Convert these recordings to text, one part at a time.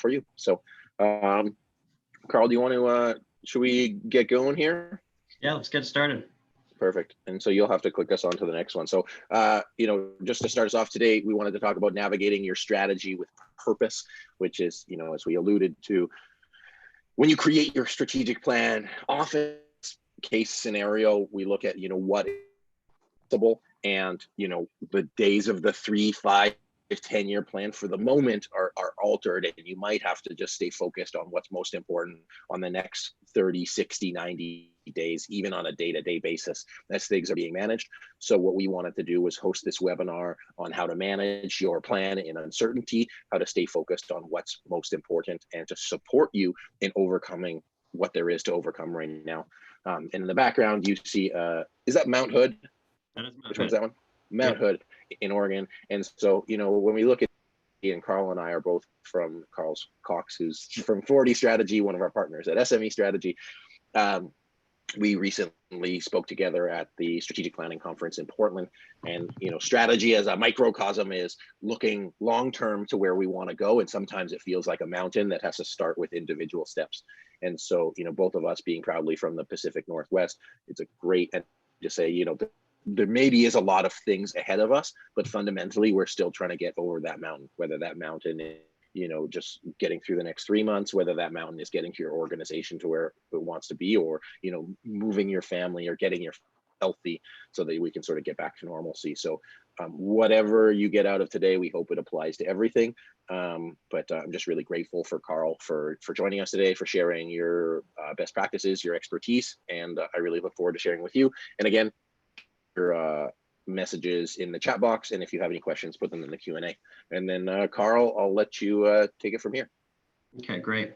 for you. So, Carl, do you want to, should we get going here? Yeah, let's get started. Perfect. And so you'll have to click us on to the next one. So, just to start us off today, we wanted to talk about navigating your strategy with purpose, which is, as we alluded to, when you create your strategic plan, often case scenario, we look at, what is possible, and, the days of the 3, 5, 10-year plan for the moment are altered, and you might have to just stay focused on what's most important on the next 30, 60, 90 days, even on a day-to-day basis as things are being managed. So what we wanted to do was host this webinar on how to manage your plan in uncertainty, how to stay focused on what's most important, and to support you in overcoming what there is to overcome right now. And in the background, you see, is that Mount Hood? That is Mount Which Hood. one's that one? Mount Hood in Oregon. And so, when we look at, and Carl and I are both from, Carl's Cox, who's from 40 Strategy, one of our partners at SME Strategy. We recently spoke together at the strategic planning conference in Portland, and strategy as a microcosm is looking long-term to where we want to go. And sometimes it feels like a mountain that has to start with individual steps. And so, both of us being proudly from the Pacific Northwest, it's a great, and to say, there maybe is a lot of things ahead of us, but fundamentally we're still trying to get over that mountain, whether that mountain is, just getting through the next 3 months, whether that mountain is getting to your organization to where it wants to be, or, moving your family or getting your healthy so that we can sort of get back to normalcy. So whatever you get out of today, we hope it applies to everything. But I'm just really grateful for Carl for joining us today, for sharing your best practices, your expertise, and I really look forward to sharing with you. And again, your messages in the chat box, and if you have any questions, put them in the Q&A. And then Carl, I'll let you take it from here. Okay, great.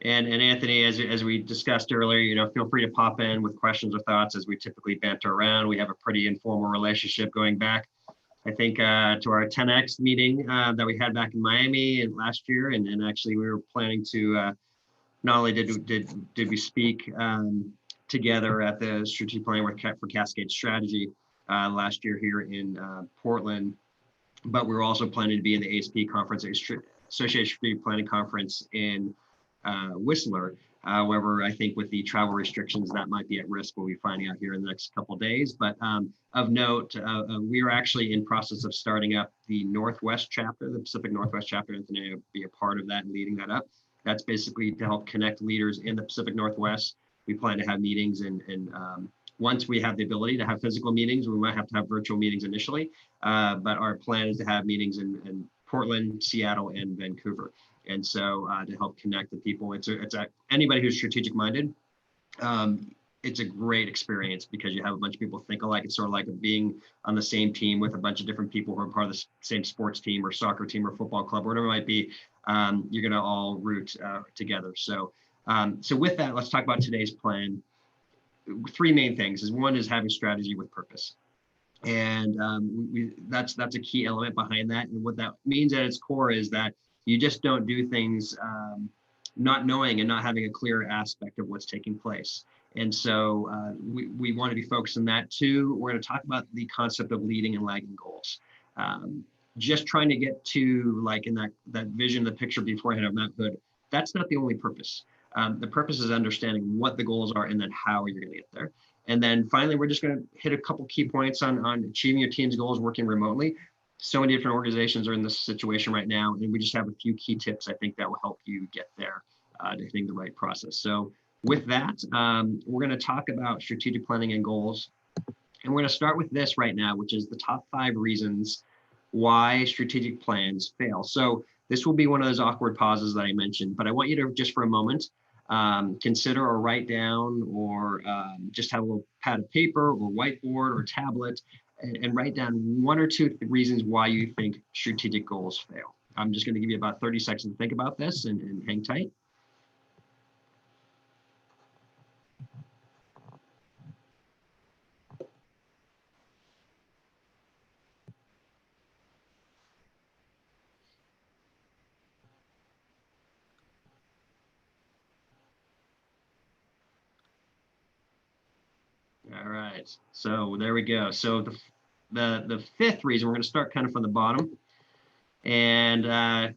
And Anthony, as we discussed earlier, feel free to pop in with questions or thoughts as we typically banter around. We have a pretty informal relationship going back, I think, to our 10X meeting that we had back in Miami and last year. And actually we were planning to, not only did we speak together at the strategic planning for Cascade Strategy last year here in Portland, but we were also planning to be in the ASP conference, Association Strategic Planning Conference in Whistler. However, I think with the travel restrictions, that might be at risk. We'll be finding out here in the next couple of days. But of note, we are actually in process of starting up the Northwest chapter, the Pacific Northwest chapter. Anthony will be a part of that and leading that up. That's basically to help connect leaders in the Pacific Northwest. We plan to have meetings, and once we have the ability to have physical meetings, we might have to have virtual meetings initially, but our plan is to have meetings in Portland, Seattle, and Vancouver. And so to help connect the people, it's anybody who's strategic minded, it's a great experience because you have a bunch of people think alike. It's sort of like being on the same team with a bunch of different people who are part of the same sports team or soccer team or football club, or whatever it might be. You're gonna all root together. So with that, let's talk about today's plan. 3 main things. One is having strategy with purpose. And that's a key element behind that. And what that means at its core is that you just don't do things not knowing and not having a clear aspect of what's taking place. And so we want to be focused on that too. We're going to talk about the concept of leading and lagging goals. Just trying to get to, like, in that vision, the picture beforehand of Mount Hood, that's not the only purpose. The purpose is understanding what the goals are and then how you're going to get there. And then finally, we're just going to hit a couple key points on achieving your team's goals working remotely. So many different organizations are in this situation right now, and we just have a few key tips I think that will help you get there to hitting the right process. So with that, we're going to talk about strategic planning and goals. And we're going to start with this right now, which is the top 5 reasons why strategic plans fail. So this will be one of those awkward pauses that I mentioned, but I want you to just for a moment consider or write down, or just have a little pad of paper or whiteboard or tablet and write down 1 or 2 reasons why you think strategic goals fail. I'm just going to give you about 30 seconds to think about this and hang tight. All right, so there we go. So the 5th reason, we're going to start kind of from the bottom, and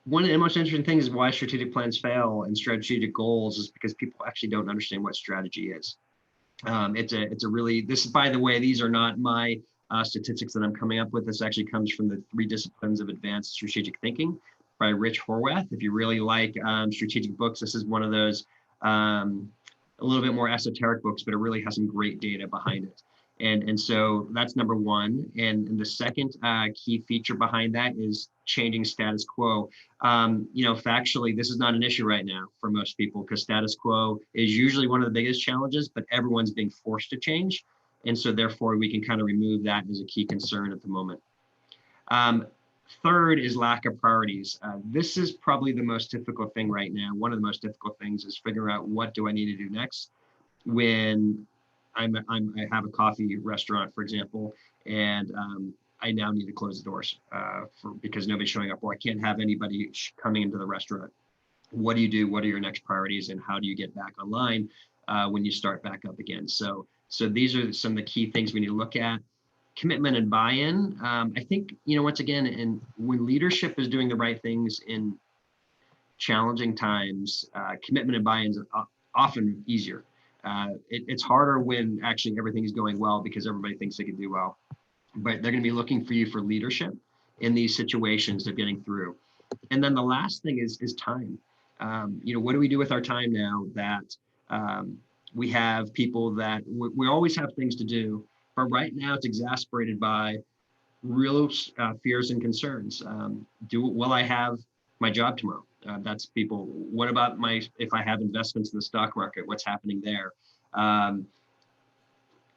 one of the most interesting things is why strategic plans fail and strategic goals is because people actually don't understand what strategy is. It's a really, this is, by the way, these are not my statistics that I'm coming up with. This actually comes from the 3 Disciplines of Advanced Strategic Thinking by Rich Horwath. If you really like strategic books, this is one of those a little bit more esoteric books, but it really has some great data behind it. And so that's number one. And the second key feature behind that is changing status quo. Factually, this is not an issue right now for most people because status quo is usually one of the biggest challenges, but everyone's being forced to change. And so therefore we can kind of remove that as a key concern at the moment. Third is lack of priorities. This is probably the most difficult thing right now. One of the most difficult things is figuring out what do I need to do next when I have a coffee restaurant, for example, and I now need to close the doors because nobody's showing up, or I can't have anybody coming into the restaurant. What do you do? What are your next priorities, and how do you get back online when you start back up again? So these are some of the key things we need to look at. Commitment and buy-in. I think, once again, and when leadership is doing the right things in challenging times, commitment and buy-in is often easier. It's harder when actually everything is going well because everybody thinks they can do well. But they're going to be looking for you for leadership in these situations of getting through. And then the last thing is time. What do we do with our time now that we have people that we always have things to do, but right now it's exacerbated by real fears and concerns. Will I have my job tomorrow? That's people. What about if I have investments in the stock market, what's happening there?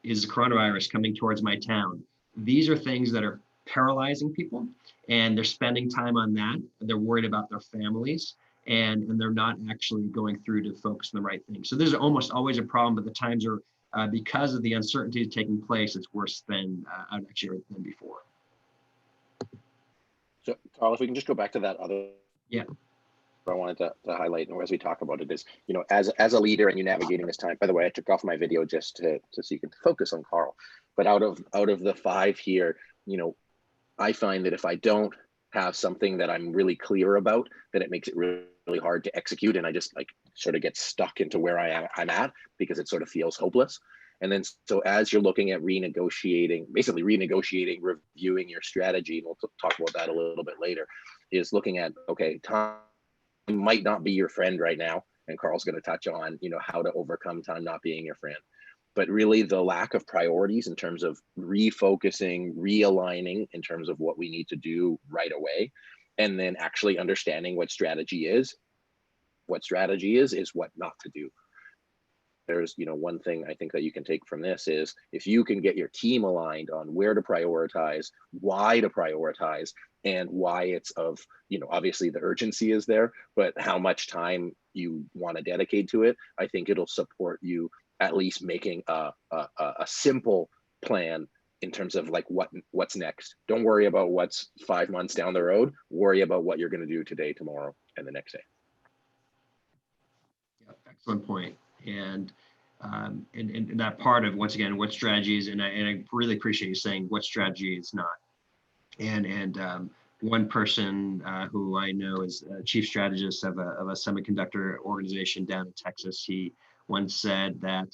Is the coronavirus coming towards my town? These are things that are paralyzing people, and they're spending time on that. They're worried about their families, and they're not actually going through to focus on the right thing. So there's almost always a problem, but the times are, because of the uncertainty taking place, it's worse than before. So, Carl, if we can just go back to that other, yeah, I wanted to highlight, and as we talk about it, is as a leader and you navigating this time. By the way, I took off my video just to so you can focus on Carl. But out of the 5 here, I find that if I don't have something that I'm really clear about, then it makes it really, really hard to execute, and I just sort of get stuck into where I'm at because it sort of feels hopeless. And then so as you're looking at renegotiating, reviewing your strategy, and we'll talk about that a little bit later, is looking at, okay, time might not be your friend right now, and Carl's going to touch on how to overcome time not being your friend. But really the lack of priorities in terms of refocusing, realigning in terms of what we need to do right away, and then actually understanding what strategy is. What strategy is what not to do. There's one thing I think that you can take from this is if you can get your team aligned on where to prioritize, why to prioritize, and why it's of, obviously the urgency is there, but how much time you want to dedicate to it, I think it'll support you at least making a simple plan in terms of what's next. Don't worry about what's 5 months down the road. Worry about what you're going to do today, tomorrow, and the next day. Yeah, excellent point. And that part of, once again, what strategies, and I really appreciate you saying what strategy is not. And one person who I know is a chief strategist of a semiconductor organization down in Texas, he once said that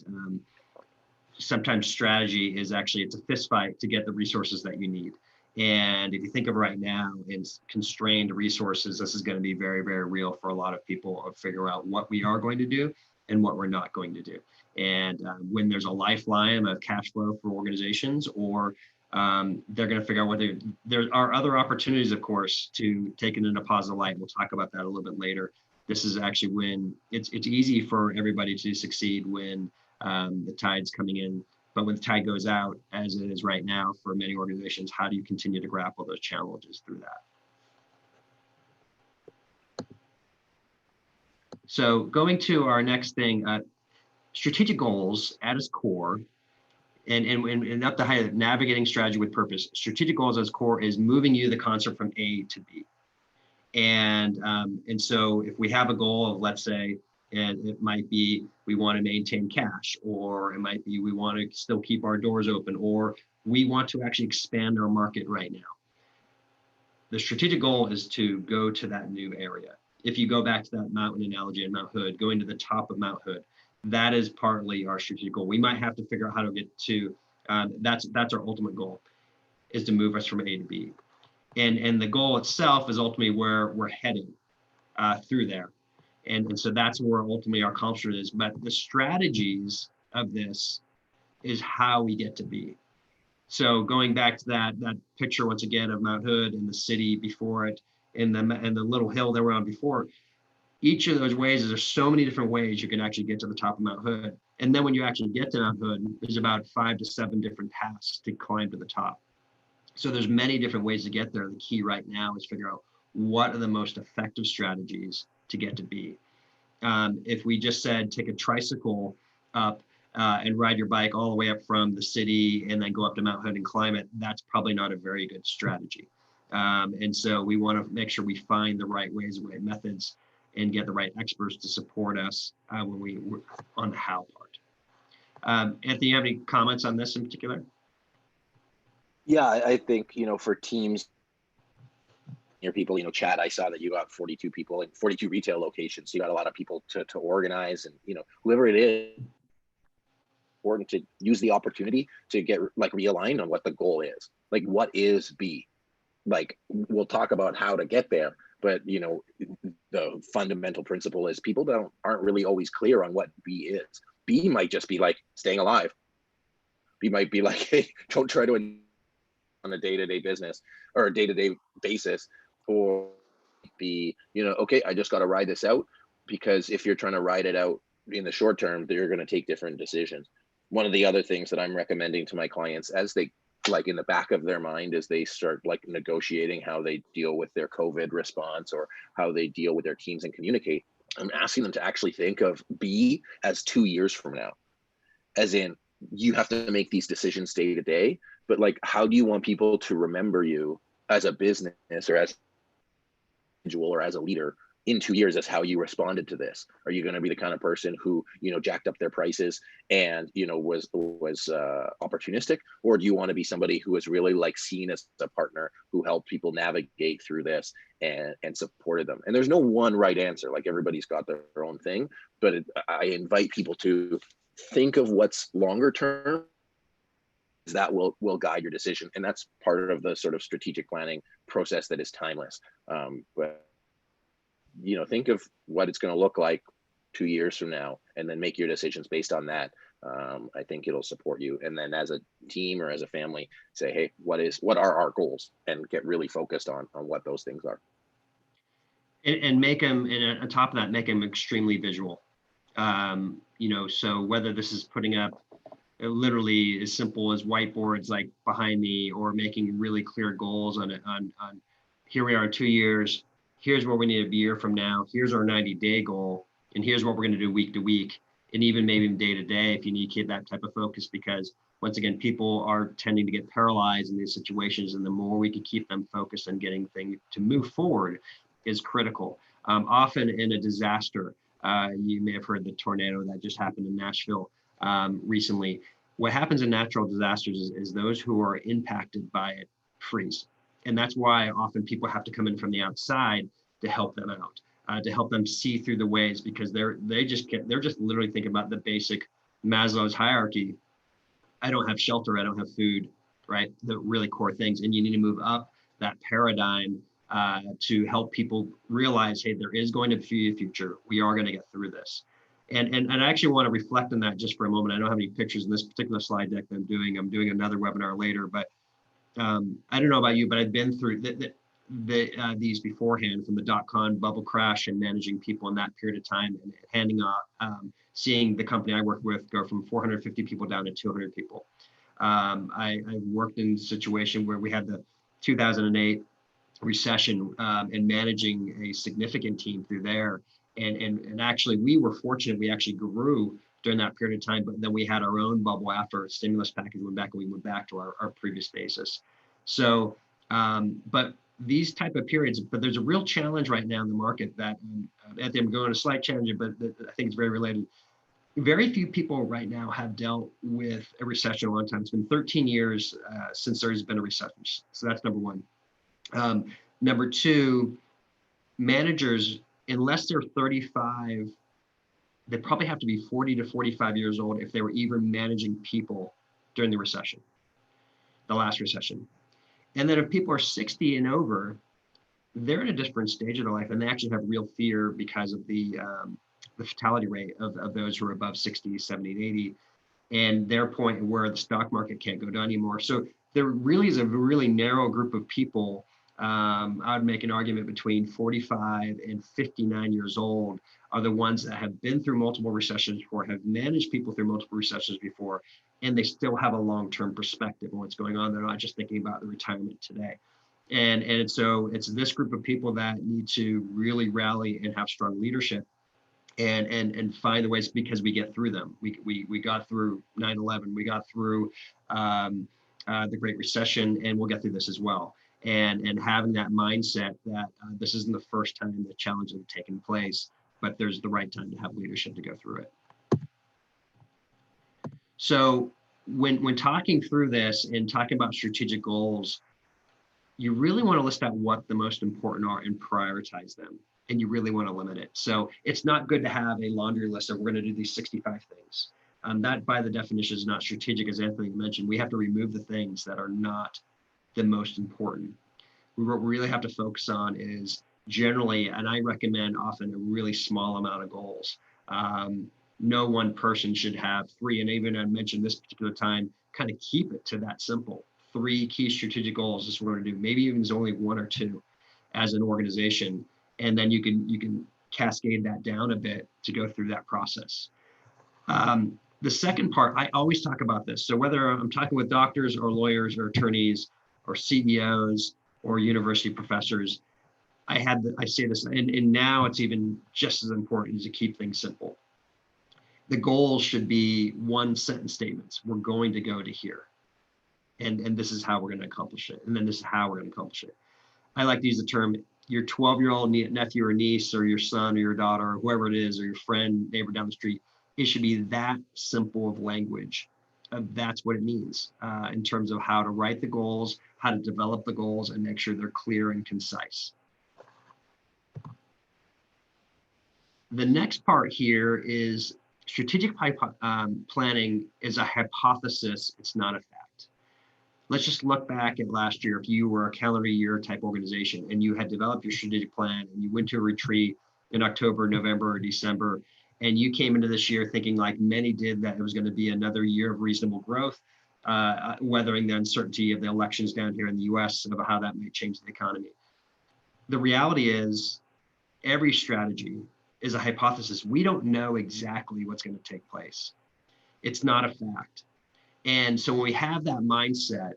sometimes strategy is actually, it's a fist fight to get the resources that you need. And if you think of right now in constrained resources, this is going to be very, very real for a lot of people to figure out what we are going to do and what we're not going to do. And when there's a lifeline of cash flow for organizations, or they're going to figure out what there are other opportunities, of course, to take it in a positive light. We'll talk about that a little bit later. This is actually when it's easy for everybody to succeed when the tide's coming in. But when the tide goes out, as it is right now for many organizations, how do you continue to grapple those challenges through that? So going to our next thing, strategic goals at its core, and up the height of navigating strategy with purpose. Strategic goals at its core is moving you the concept from A to B. And so if we have a goal of, let's say, and it might be we want to maintain cash, or it might be we want to still keep our doors open, or we want to actually expand our market right now. the strategic goal is to go to that new area. If you go back to that mountain analogy in Mount Hood, going to the top of Mount Hood, that is partly our strategic goal. We might have to figure out how to get to, that's our ultimate goal, is to move us from A to B. And the goal itself is ultimately where we're heading through there. And so that's where ultimately our culture is. But the strategies of this is how we get to B. So going back to that picture once again of Mount Hood and the city before it, and the little hill that we're on before, each of those ways, there's so many different ways you can actually get to the top of Mount Hood. And then when you actually get to Mount Hood, there's about 5 to 7 different paths to climb to the top. So there's many different ways to get there. The key right now is figure out what are the most effective strategies to get to B. If we just said take a tricycle up and ride your bike all the way up from the city and then go up to Mount Hood and climb it, that's probably not a very good strategy. And so we want to make sure we find the right ways, the right methods, and get the right experts to support us when we're on the how part. Anthony, you have any comments on this in particular? Yeah, I think, for teams, your people, Chad, I saw that you got 42 people in 42 retail locations. So you got a lot of people to organize, and, whoever it is, important to use the opportunity to get realigned on what the goal is. Like, what is B? Like, we'll talk about how to get there, but the fundamental principle is people aren't really always clear on what B is. B might just be like staying alive. B might be like, hey, don't try to on a day-to-day business or a day-to-day basis, or be, okay, I just got to ride this out, because if you're trying to ride it out in the short term, they're going to take different decisions. One of the other things that I'm recommending to my clients as they in the back of their mind as they start negotiating how they deal with their COVID response or how they deal with their teams and communicate, I'm asking them to actually think of B as 2 years from now. As in, you have to make these decisions day to day, but how do you want people to remember you as a business or as an individual or as a leader in 2 years as how you responded to this? Are you going to be the kind of person who, jacked up their prices and, was opportunistic? Or do you want to be somebody who is really seen as a partner who helped people navigate through this and supported them? And there's no one right answer. Everybody's got their own thing, but I invite people to think of what's longer term that will guide your decision. And that's part of the sort of strategic planning process that is timeless. But think of what it's going to look like 2 years from now, and then make your decisions based on that. I think it'll support you. And then as a team or as a family, say, hey, what are our goals, and get really focused on what those things are. And make them, and on top of that, make them extremely visual. So whether this is putting up literally as simple as whiteboards behind me, or making really clear goals on here we are in 2 years, here's where we need to be a year from now, here's our 90-day goal, and here's what we're going to do week to week, and even maybe day to day if you need to keep that type of focus, because once again, people are tending to get paralyzed in these situations, and the more we can keep them focused on getting things to move forward is critical. Often in a disaster, you may have heard the tornado that just happened in Nashville recently. What happens in natural disasters is those who are impacted by it freeze. And that's why often people have to come in from the outside to help them out, to help them see through the ways, because they're just literally thinking about the basic Maslow's hierarchy. I don't have shelter, I don't have food, right? The really core things. And you need to move up that paradigm to help people realize, hey, there is going to be a future. We are going to get through this. And I actually want to reflect on that just for a moment. I don't have any pictures in this particular slide deck that I'm doing. I'm doing another webinar later, but I don't know about you, but I've been through these beforehand, from the dot-com bubble crash and managing people in that period of time, and handing off, seeing the company I work with go from 450 people down to 200 people. I worked in a situation where we had the 2008 recession and managing a significant team through there. And actually, we were fortunate. We actually grew during that period of time, but then we had our own bubble after a stimulus package went back, and we went back to our previous basis. So, but these type of periods, but there's a real challenge right now in the market that, Anthony, I'm going to a slight challenge, but I think it's very related. Very few people right now have dealt with a recession a long time. It's been 13 years since there's been a recession. So that's number one. Number two, managers, unless they're 35, they probably have to be 40 to 45 years old if they were even managing people during the recession, the last recession. And then if people are 60 and over, they're in a different stage of their life, and they actually have real fear because of the fatality rate of those who are above 60, 70, and 80, and their point where the stock market can't go down anymore. So there really is a really narrow group of people. I would make an argument between 45 and 59 years old are the ones that have been through multiple recessions before, have managed people through multiple recessions before, and they still have a long-term perspective on what's going on. They're not just thinking about the retirement today. And so it's this group of people that need to really rally and have strong leadership and find the ways, because we get through them. We got through 9/11, we got through the Great Recession, and we'll get through this as well. And having that mindset that this isn't the first time the challenges have taken place, but there's the right time to have leadership to go through it. So when talking through this and talking about strategic goals, you really want to list out what the most important are and prioritize them. And you really want to limit it. So it's not good to have a laundry list of we're going to do these 65 things. That by the definition is not strategic, as Anthony mentioned. We have to remove the things that are not the most important. What we really have to focus on is generally, and I recommend often, a really small amount of goals. No one person should have 3, and even I mentioned this particular time, kind of keep it to that simple. 3 key strategic goals is what we're going to do. Maybe even there's only 1 or 2 as an organization, and then you can cascade that down a bit to go through that process. The second part, I always talk about this. So whether I'm talking with doctors or lawyers or attorneys or CEOs or university professors, I say this, and now it's even just as important, to keep things simple. The goals should be 1-sentence statements. We're going to go to here. And this is how we're going to accomplish it. And then this is how we're going to accomplish it. I like to use the term, your 12-year-old nephew or niece, or your son or your daughter, or whoever it is, or your friend, neighbor down the street. It should be that simple of language. That's what it means in terms of how to write the goals, how to develop the goals, and make sure they're clear and concise. The next part here is strategic planning is a hypothesis. It's not a fact. Let's just look back at last year. If you were a calendar year type organization and you had developed your strategic plan and you went to a retreat in October, November, or December, and you came into this year thinking, like many did, that it was going to be another year of reasonable growth, weathering the uncertainty of the elections down here in the US, of how that might change the economy. The reality is every strategy is a hypothesis. We don't know exactly what's going to take place. It's not a fact. And so when we have that mindset,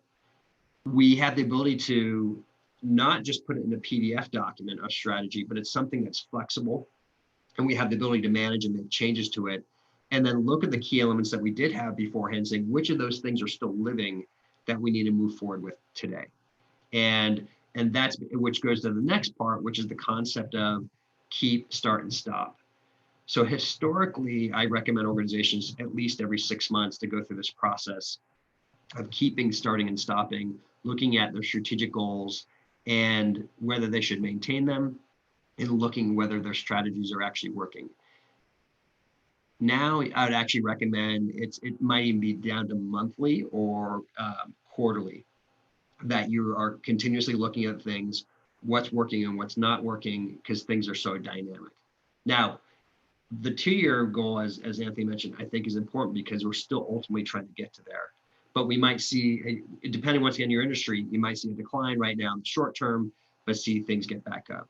we have the ability to not just put it in a PDF document of strategy, but it's something that's flexible. And we have the ability to manage and make changes to it. And then look at the key elements that we did have beforehand, saying which of those things are still living that we need to move forward with today. And that's, which goes to the next part, which is the concept of keep, start, and stop. So historically, I recommend organizations at least every 6 months to go through this process of keeping, starting, and stopping, looking at their strategic goals and whether they should maintain them, and looking whether their strategies are actually working. Now, I would actually recommend it might even be down to monthly or quarterly, that you are continuously looking at things, what's working and what's not working, because things are so dynamic. Now, the 2-year goal, as Anthony mentioned, I think is important because we're still ultimately trying to get to there. But we might see, depending once again on your industry, you might see a decline right now in the short term, but see things get back up.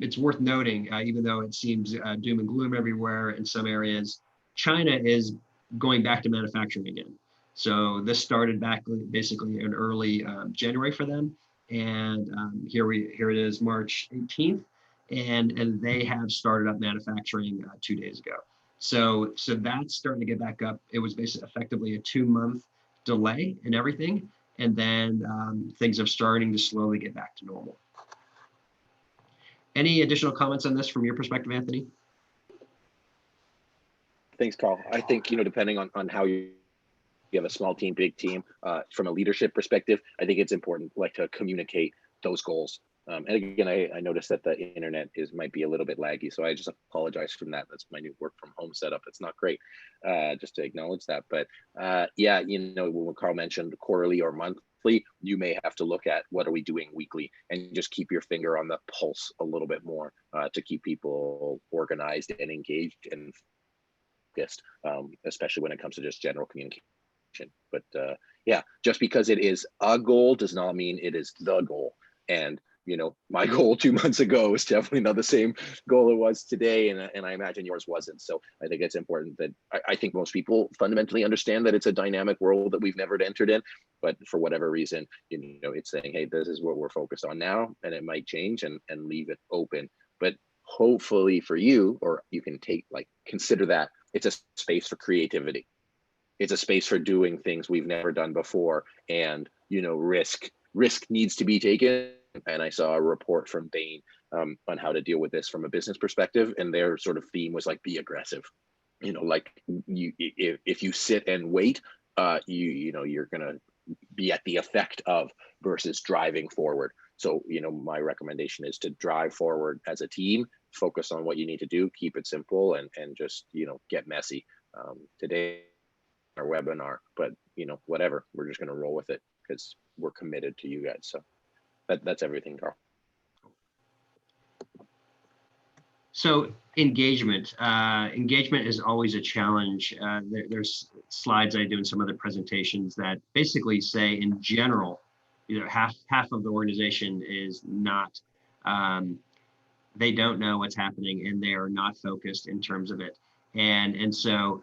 It's worth noting, even though it seems doom and gloom everywhere in some areas, China is going back to manufacturing again. So this started back basically in early January for them. And here it is, March 18th. And they have started up manufacturing 2 days ago. So that's starting to get back up. It was basically effectively a 2-month delay in everything. And then things are starting to slowly get back to normal. Any additional comments on this from your perspective, Anthony? Thanks, Carl. I think, depending on how you have a small team, big team, from a leadership perspective, I think it's important, like, to communicate those goals And again, I noticed that the internet might be a little bit laggy, so I just apologize from that. That's my new work from home setup. It's not great, just to acknowledge that. But yeah, when Carl mentioned quarterly or monthly, you may have to look at what are we doing weekly, and just keep your finger on the pulse a little bit more, to keep people organized and engaged and focused, especially when it comes to just general communication. But yeah, just because it is a goal does not mean it is the goal. And my goal 2 months ago is definitely not the same goal it was today, and I imagine yours wasn't. So I think it's important that I think most people fundamentally understand that it's a dynamic world that we've never entered in, but for whatever reason, it's saying, hey, this is what we're focused on now, and it might change, and leave it open. But hopefully for you, or you can consider that it's a space for creativity. It's a space for doing things we've never done before, and risk needs to be taken. And I saw a report from Bain on how to deal with this from a business perspective, and their sort of theme was be aggressive. If you sit and wait, you're gonna be at the effect of versus driving forward. So my recommendation is to drive forward as a team, focus on what you need to do, keep it simple, and just get messy. Today our webinar, but whatever, we're just going to roll with it because we're committed to you guys. So that's everything, Carl. So engagement is always a challenge. There's slides I do in some other presentations that basically say, in general, half of the organization is not, they don't know what's happening, and they are not focused in terms of it. And so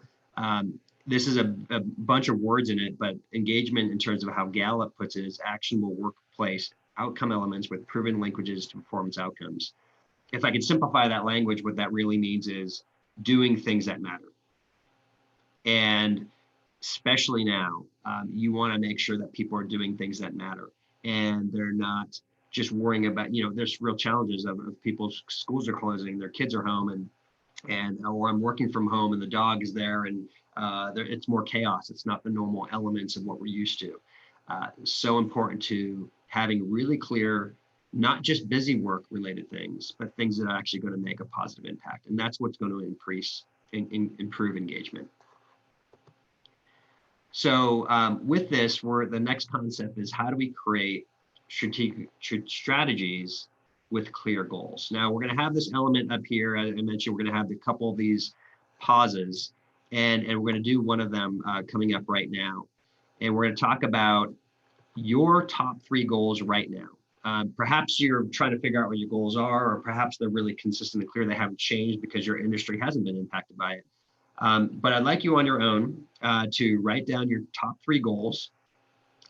this is a bunch of words in it, but engagement, in terms of how Gallup puts it, is actionable workplace outcome elements with proven linkages to performance outcomes. If I could simplify that language, what that really means is doing things that matter. And especially now, you want to make sure that people are doing things that matter, and they're not just worrying about, there's real challenges of people's schools are closing, their kids are home, or I'm working from home and the dog is there, and it's more chaos. It's not the normal elements of what we're used to. So important to having really clear, not just busy work related things, but things that are actually going to make a positive impact. And that's what's going to improve engagement. So with this, the next concept is, how do we create strategic strategies with clear goals? Now we're going to have this element up here. As I mentioned, we're going to have a couple of these pauses, and we're going to do one of them coming up right now. And we're going to talk about your top 3 goals right now. Perhaps you're trying to figure out what your goals are, or perhaps they're really consistent and clear. They haven't changed because your industry hasn't been impacted by it. But I'd like you on your own to write down your top 3 goals.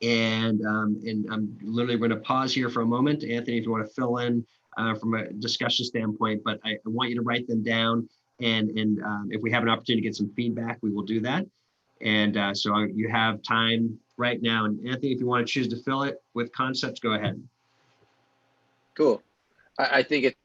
And I'm literally going to pause here for a moment. Anthony, if you want to fill in from a discussion standpoint, but I want you to write them down. And if we have an opportunity to get some feedback, we will do that. And so you have time right now. And Anthony, if you want to choose to fill it with concepts, go ahead. Cool. I think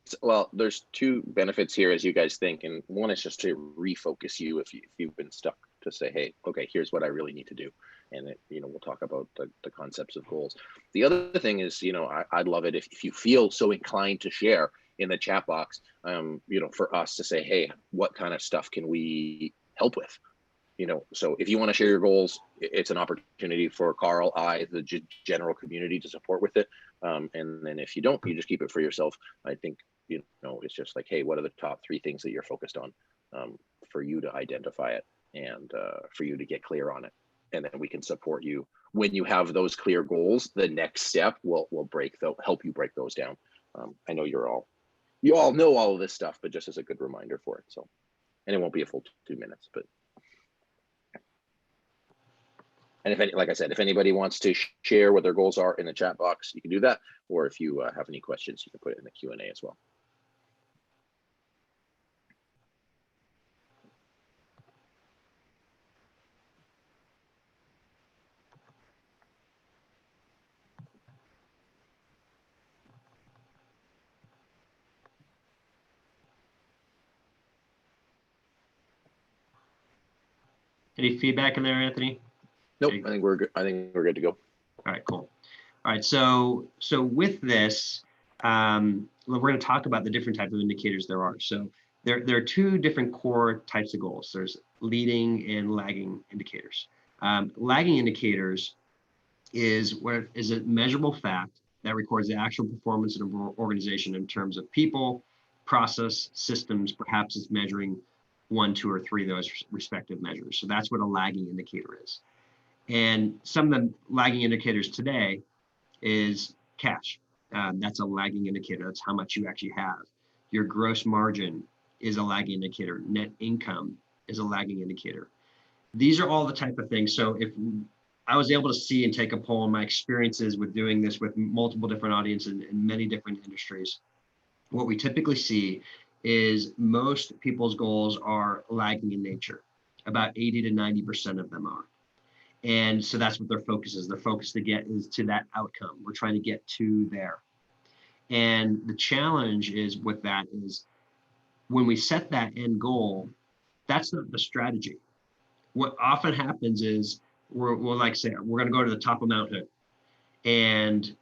there's 2 benefits here, as you guys think. And one is just to refocus you if you've been stuck, to say, hey, okay, here's what I really need to do. And we'll talk about the concepts of goals. The other thing is, I'd love it if you feel so inclined to share in the chat box, for us to say, hey, what kind of stuff can we help with? So if you want to share your goals, it's an opportunity for Carl, the general community, to support with it. And then if you don't, you just keep it for yourself. I think, it's just like, hey, what are the top 3 things that you're focused on, for you to identify it, and for you to get clear on it. And then we can support you when you have those clear goals. The next step will help you break those down. I know you all know all of this stuff, but just as a good reminder for it. So, and it won't be a full 2 minutes, but. And like I said, if anybody wants to share what their goals are in the chat box, you can do that. Or if you have any questions, you can put it in the Q&A as well. Any feedback in there, Anthony? Nope, I think we're good. I think we're good to go. All right, cool. All right, so with this, we're going to talk about the different types of indicators there are. So there are two different core types of goals. There's leading and lagging indicators. Lagging indicators is a measurable fact that records the actual performance of an organization in terms of people, process, systems. Perhaps it's measuring 1, 2, or 3 of those respective measures. So that's what a lagging indicator is. And some of the lagging indicators today is cash. That's a lagging indicator. That's how much you actually have. Your gross margin is a lagging indicator. Net income is a lagging indicator. These are all the type of things. So if I was able to see and take a poll on my experiences with doing this with multiple different audiences in many different industries, what we typically see is most people's goals are lagging in nature. About 80 to 90% of them are. And so that's what their focus is. Their focus to get is to that outcome. We're trying to get to there. And the challenge is with that is when we set that end goal, that's not the strategy. What often happens is we'll like say, we're going to go to the top of Mount Hood. And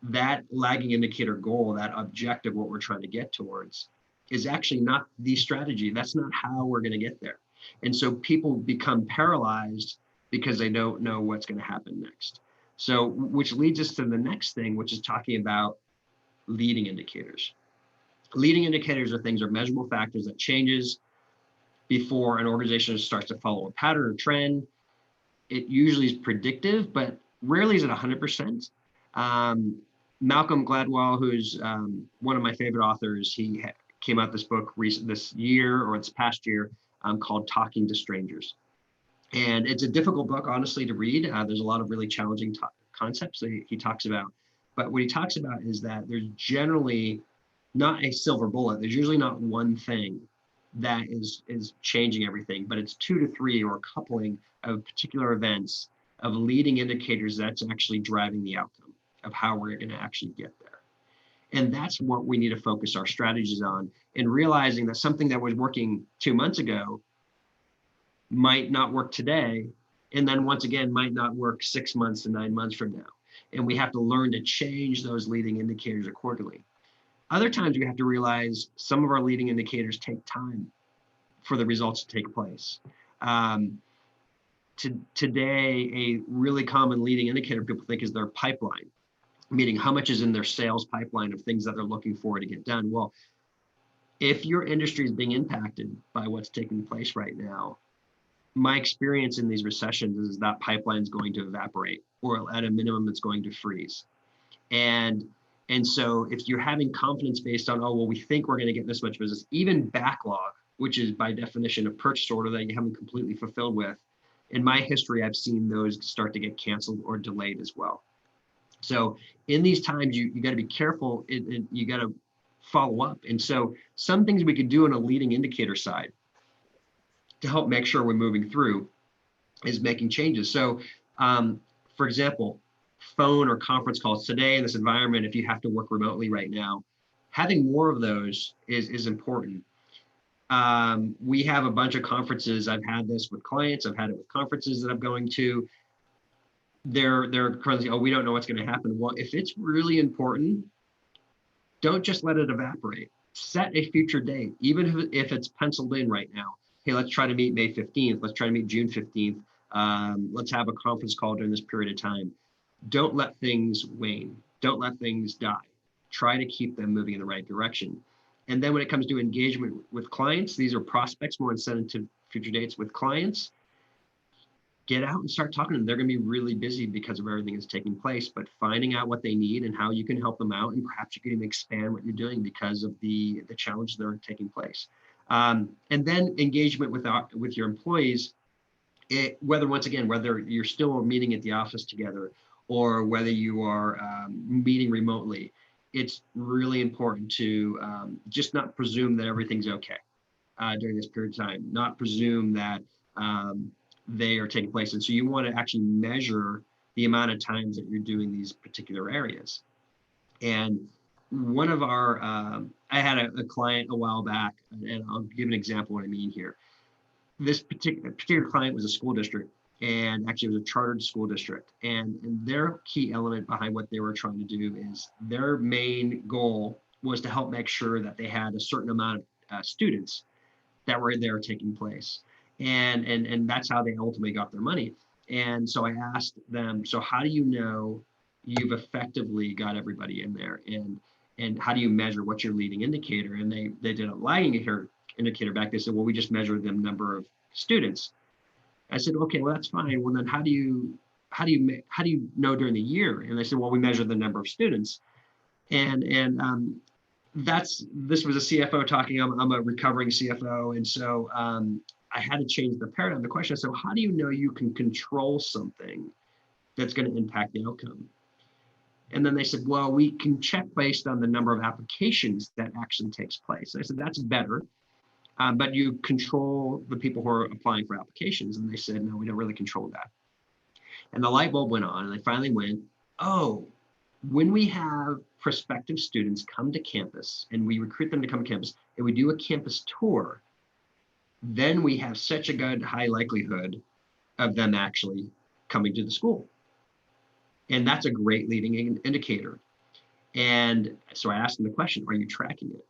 that lagging indicator goal, that objective, what we're trying to get towards, is actually not the strategy. That's not how we're going to get there. And so people become paralyzed because they don't know what's going to happen next. So, which leads us to the next thing, which is talking about leading indicators. Leading indicators are things, are measurable factors that changes before an organization starts to follow a pattern or trend. It usually is predictive, but rarely is it 100%. Malcolm Gladwell, who's one of my favorite authors, he came out this book this year or this past year called Talking to Strangers. And it's a difficult book, honestly, to read. There's a lot of really challenging concepts that he talks about. But what he talks about is that there's generally not a silver bullet. There's usually not one thing that is changing everything, but it's 2 to 3 or a coupling of particular events of leading indicators that's actually driving the outcome of how we're going to actually get there. And that's what we need to focus our strategies on, and realizing that something that was working 2 months ago might not work today, and then once again might not work 6 months to 9 months from now. And we have to learn to change those leading indicators accordingly. Other times we have to realize some of our leading indicators take time for the results to take place. Today, a really common leading indicator people think is their pipeline, meaning how much is in their sales pipeline of things that they're looking for to get done. Well, if your industry is being impacted by what's taking place right now, my experience in these recessions is that pipeline is going to evaporate, or at a minimum, it's going to freeze. And so if you're having confidence based on, oh, well, we think we're going to get this much business, even backlog, which is by definition a purchase order that you haven't completely fulfilled with, in my history, I've seen those start to get canceled or delayed as well. So in these times, you got to be careful, and you got to follow up. And so some things we could do on a leading indicator side to help make sure we're moving through is making changes. So for example, phone or conference calls today in this environment, if you have to work remotely right now, having more of those is important. We have a bunch of conferences. I've had this with clients. I've had it with conferences that I'm going to. They're currently, oh, we don't know what's going to happen. Well, if it's really important, don't just let it evaporate. Set a future date, even if it's penciled in right now. Hey, let's try to meet May 15th. Let's try to meet June 15th. Let's have a conference call during this period of time. Don't let things wane. Don't let things die. Try to keep them moving in the right direction. And then when it comes to engagement with clients, these are prospects, more incentive future dates with clients. Get out and start talking to them. They're going to be really busy because of everything that's taking place, but finding out what they need and how you can help them out, and perhaps you can even expand what you're doing because of the challenges that are taking place. And then engagement with your employees, whether you're still meeting at the office together or whether you are meeting remotely, it's really important to just not presume that everything's okay during this period of time, not presume that they are taking place. And so you want to actually measure the amount of times that you're doing these particular areas. And one of our, I had a client a while back, and I'll give an example of what I mean here. This particular client was a school district, and actually it was a chartered school district. And their key element behind what they were trying to do is their main goal was to help make sure that they had a certain amount of students that were there taking place. And that's how they ultimately got their money. And so I asked them, so how do you know you've effectively got everybody in there? And how do you measure what's your leading indicator? And they did a lagging indicator back. They said, well, we just measure the number of students. I said, okay, well, that's fine. Well, then how do you know during the year? And they said, well, we measure the number of students. And this was a CFO talking. I'm a recovering CFO, and so I had to change the paradigm. The question is, so how do you know you can control something that's going to impact the outcome? And then they said, well, we can check based on the number of applications that actually takes place. I said, that's better. But you control the people who are applying for applications. And they said, no, we don't really control that. And the light bulb went on, and they finally went, oh, when we have prospective students come to campus and we recruit them to come to campus and we do a campus tour, then we have such a good high likelihood of them actually coming to the school. And that's a great leading indicator. And so I asked them the question, are you tracking it?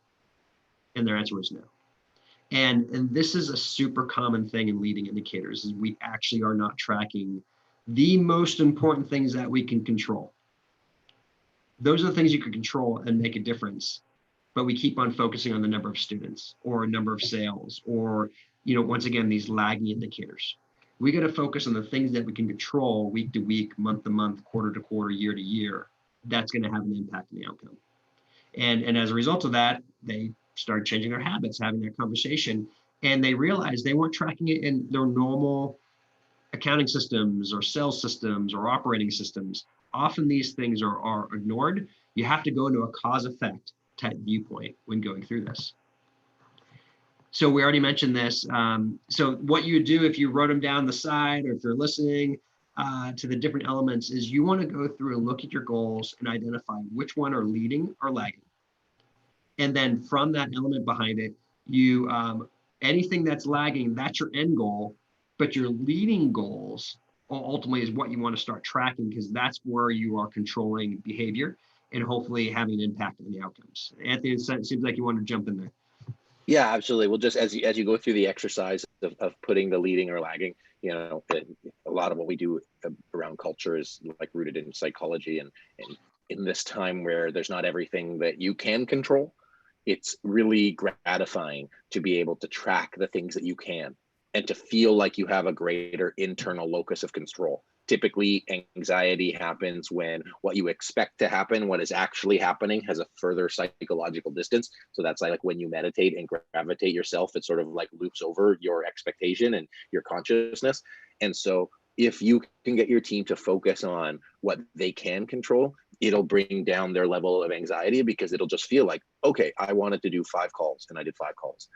And their answer was no. And this is a super common thing in leading indicators, is we actually are not tracking the most important things that we can control. Those are the things you can control and make a difference. But we keep on focusing on the number of students or number of sales or, once again, these lagging indicators. We got to focus on the things that we can control week to week, month to month, quarter to quarter, year to year. That's going to have an impact on the outcome. And as a result of that, they started changing their habits, having that conversation, and they realized they weren't tracking it in their normal accounting systems or sales systems or operating systems. Often these things are ignored. You have to go into a cause effect type viewpoint when going through this. So we already mentioned this. So what you do if you wrote them down the side, or if you're listening to the different elements, is you want to go through and look at your goals and identify which one are leading or lagging. And then from that element behind it, you anything that's lagging, that's your end goal, but your leading goals ultimately is what you want to start tracking, because that's where you are controlling behavior and hopefully having an impact on the outcomes. Anthony, it seems like you want to jump in there. Yeah, absolutely. Well, just as you go through the exercise of putting the leading or lagging, a lot of what we do around culture is like rooted in psychology, and in this time where there's not everything that you can control, it's really gratifying to be able to track the things that you can and to feel like you have a greater internal locus of control. Typically, anxiety happens when what you expect to happen, what is actually happening, has a further psychological distance. So that's like when you meditate and gravitate yourself, it sort of like loops over your expectation and your consciousness. And so if you can get your team to focus on what they can control, it'll bring down their level of anxiety, because it'll just feel like, okay, I wanted to do 5 calls and I did 5 calls.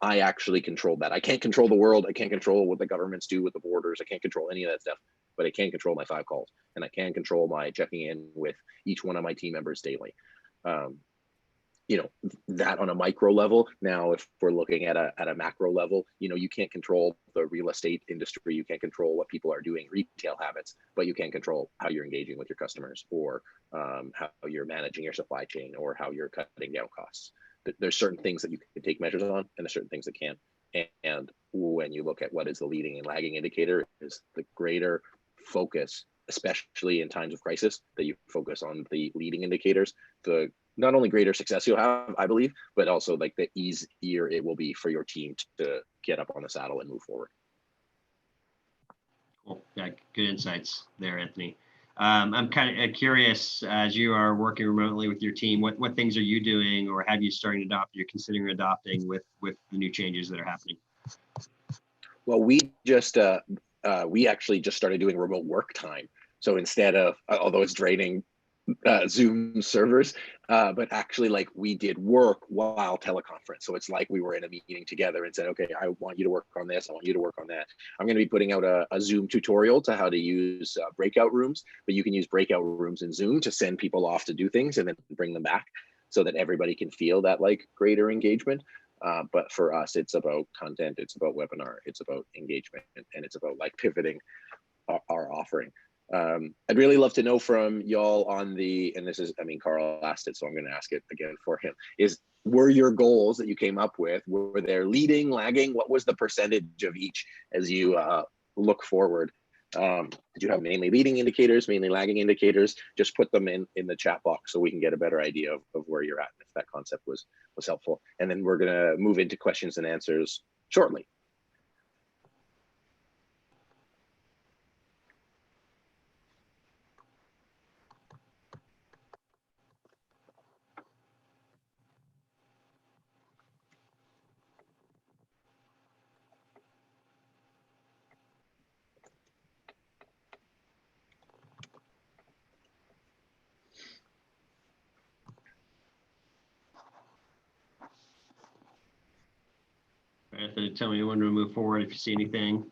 I actually controlled that. I can't control the world. I can't control what the governments do with the borders. I can't control any of that stuff, but I can control my 5 calls, and I can control my checking in with each one of my team members daily. That on a micro level. Now, if we're looking at a macro level, you can't control the real estate industry. You can't control what people are doing, retail habits, but you can control how you're engaging with your customers, or how you're managing your supply chain, or how you're cutting down costs. There's certain things that you can take measures on, and there's certain things that can't. And when you look at what is the leading and lagging indicator, is the greater focus, especially in times of crisis, that you focus on the leading indicators, the not only greater success you'll have, I believe, but also like the easier it will be for your team to get up on the saddle and move forward. Cool. Yeah, good insights there, Anthony. I'm kind of curious, as you are working remotely with your team, what things are you doing, or have you started to adopt, you're considering adopting with the new changes that are happening? Well, we actually just started doing remote work time. So instead of, although it's draining, Zoom servers, but actually like we did work while teleconference. So it's like we were in a meeting together and said, okay, I want you to work on this. I want you to work on that. I'm going to be putting out a Zoom tutorial to how to use breakout rooms, but you can use breakout rooms in Zoom to send people off to do things and then bring them back, so that everybody can feel that like greater engagement. But for us, it's about content, it's about webinar, it's about engagement, and it's about like pivoting are offering. I'd really love to know from y'all on the, and this is, I mean, Carl asked it, so I'm going to ask it again for him, were your goals that you came up with, were they leading, lagging? What was the percentage of each as you look forward? Did you have mainly leading indicators, mainly lagging indicators? Just put them in the chat box so we can get a better idea of where you're at, if that concept was helpful. And then we're going to move into questions and answers shortly. Anthony, tell me when to move forward if you see anything.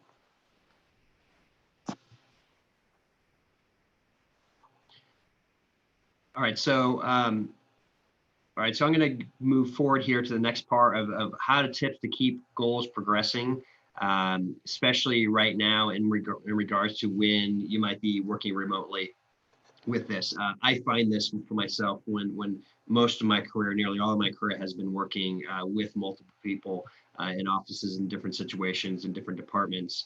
All right, so I'm going to move forward here to the next part of how to tips to keep goals progressing, especially right now in regards to when you might be working remotely with this. I find this for myself when most of my career, nearly all of my career, has been working with multiple people in offices in different situations in different departments.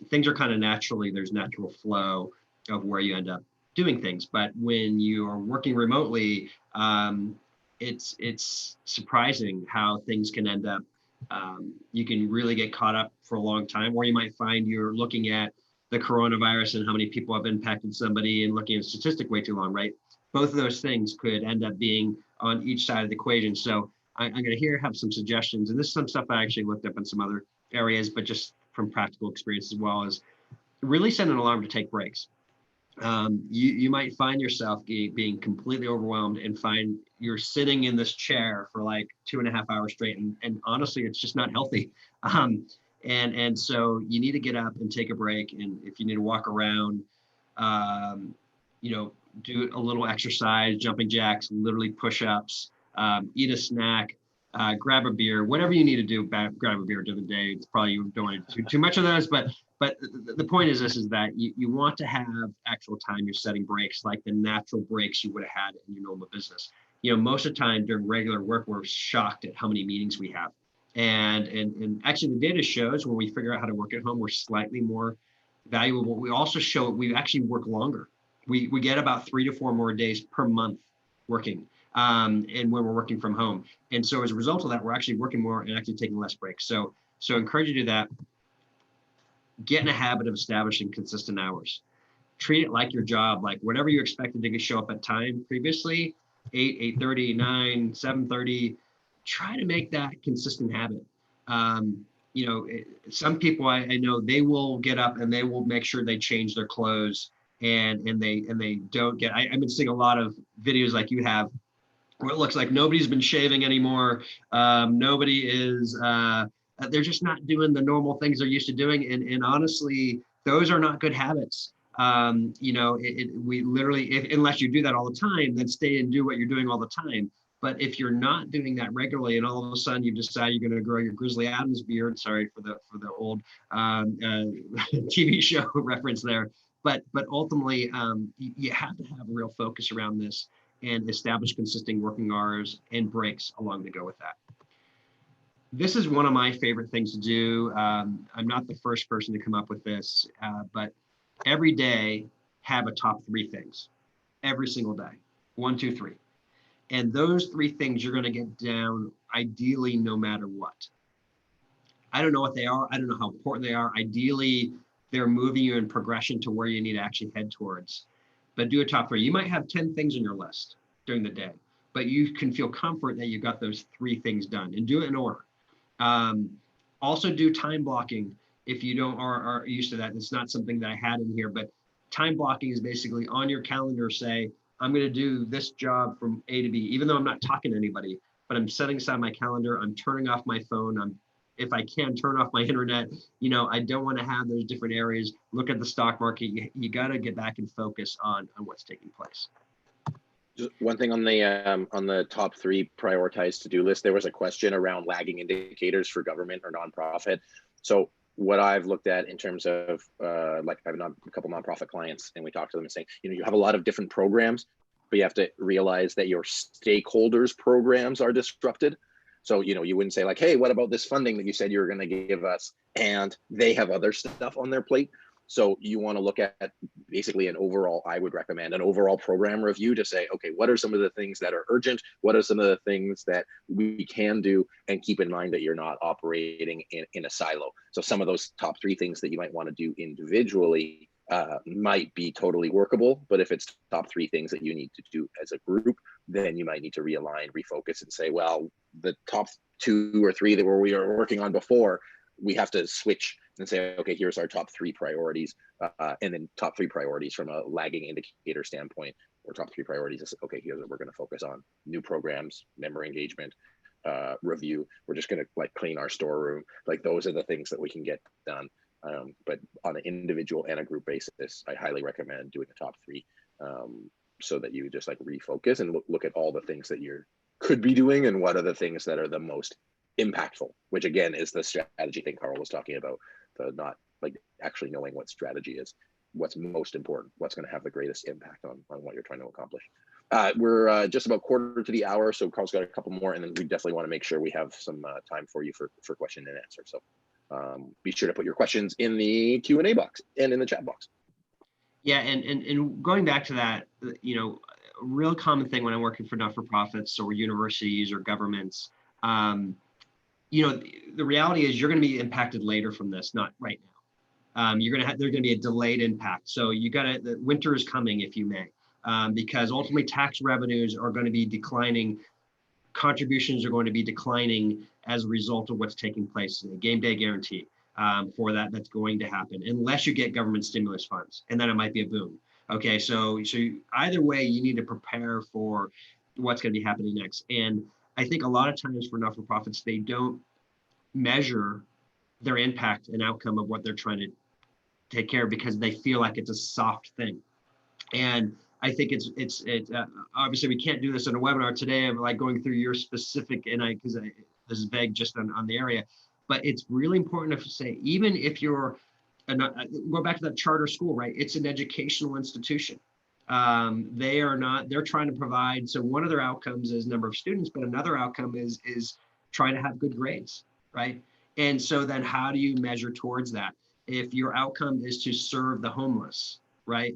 Things are kind of naturally, there's natural flow of where you end up doing things. But when you are working remotely, it's surprising how things can end up. You can really get caught up for a long time, or you might find you're looking at the coronavirus and how many people have impacted somebody and looking at a statistic way too long, right? Both of those things could end up being on each side of the equation. So I'm going to have some suggestions, and this is some stuff I actually looked up in some other areas, but just from practical experience as well, as really set an alarm to take breaks. You might find yourself being completely overwhelmed and find you're sitting in this chair for like 2.5 hours straight. And honestly, it's just not healthy. And so you need to get up and take a break. And if you need to walk around, do a little exercise, jumping jacks, literally push-ups, eat a snack, grab a beer, whatever you need to do, grab a beer during the day. It's probably, you don't want to do too much of those, but the point is this, is that you want to have actual time you're setting breaks, like the natural breaks you would have had in your normal business. Most of the time during regular work, we're shocked at how many meetings we have. And actually the data shows when we figure out how to work at home, we're slightly more valuable. But we also show we actually work longer. We get about 3 to 4 more days per month working, and when we're working from home. And so as a result of that, we're actually working more and actually taking less breaks. So encourage you to do that. Get in a habit of establishing consistent hours. Treat it like your job, like whatever you expected to show up at time previously, 8, 8:30, 9, 7:30, try to make that consistent habit. Some people I know, they will get up and they will make sure they change their clothes and they don't get, I've been seeing a lot of videos like you have, where it looks like nobody's been shaving anymore. Nobody is, they're just not doing the normal things they're used to doing. And honestly, those are not good habits. We literally, unless you do that all the time, then stay and do what you're doing all the time. But if you're not doing that regularly, and all of a sudden you decide you're going to grow your Grizzly Adams beard, sorry for the old TV show reference there, but ultimately you have to have a real focus around this and establish consistent working hours and breaks along to go with that. This is one of my favorite things to do. I'm not the first person to come up with this, but every day have a top 3 things, every single day, 1, 2, 3. And those 3 things you're going to get down ideally no matter what. I don't know what they are. I don't know how important they are. Ideally, they're moving you in progression to where you need to actually head towards. But do a top 3. You might have 10 things on your list during the day, but you can feel comfort that you got those 3 things done, and do it in order. Also do time blocking. If you don't are used to that, it's not something that I had in here, but time blocking is basically on your calendar, say, I'm going to do this job from A to B, even though I'm not talking to anybody, but I'm setting aside my calendar. I'm turning off my phone. If I can, turn off my internet. I don't want to have those different areas. Look at the stock market. You got to get back and focus on what's taking place. Just one thing on the top 3 prioritized to-do list, there was a question around lagging indicators for government or nonprofit. So what I've looked at in terms of like I have a couple nonprofit clients, and we talk to them and say, you have a lot of different programs, but you have to realize that your stakeholders' programs are disrupted. So, you wouldn't say like, hey, what about this funding that you said you were going to give us? And they have other stuff on their plate. So you want to look at basically I would recommend an overall program review to say, okay, what are some of the things that are urgent? What are some of the things that we can do? And keep in mind that you're not operating in a silo. So some of those top 3 things that you might want to do individually might be totally workable, but if it's top 3 things that you need to do as a group, then you might need to realign, refocus, and say, well, the top 2 or 3 that we were working on before, we have to switch and say, okay, here's our top 3 priorities, and then top 3 priorities from a lagging indicator standpoint, or top 3 priorities is, okay, here's what we're going to focus on: new programs, member engagement, review. We're just going to like clean our storeroom. Like those are the things that we can get done. But on an individual and a group basis, I highly recommend doing the top 3, so that you just like refocus and look at all the things that you could be doing and what are the things that are the most impactful, which again is the strategy thing Carl was talking about, the not like actually knowing what strategy is, what's most important, what's going to have the greatest impact on what you're trying to accomplish. We're just about quarter to the hour, so Carl's got a couple more, and then we definitely want to make sure we have some time for you for question and answer. So be sure to put your questions in the Q&A box and in the chat box. Yeah, and going back to that, a real common thing when I'm working for not-for-profits or universities or governments, the reality is you're going to be impacted later from this, not right now. There's going to be a delayed impact. So the winter is coming, if you may, because ultimately tax revenues are going to be declining. Contributions are going to be declining as a result of what's taking place. A game day guarantee for that's going to happen unless you get government stimulus funds, and then it might be a boom. Okay, so either way, you need to prepare for what's going to be happening next. And I think a lot of times for not-for-profits, they don't measure their impact and outcome of what they're trying to take care of because they feel like it's a soft thing. And I think it's obviously we can't do this in a webinar today of like going through your specific, because this is vague just on the area, but it's really important to say, even if you're, go back to that charter school, right? It's an educational institution. They're trying to provide, so one of their outcomes is number of students, but another outcome is trying to have good grades, right? And so then how do you measure towards that? If your outcome is to serve the homeless, right?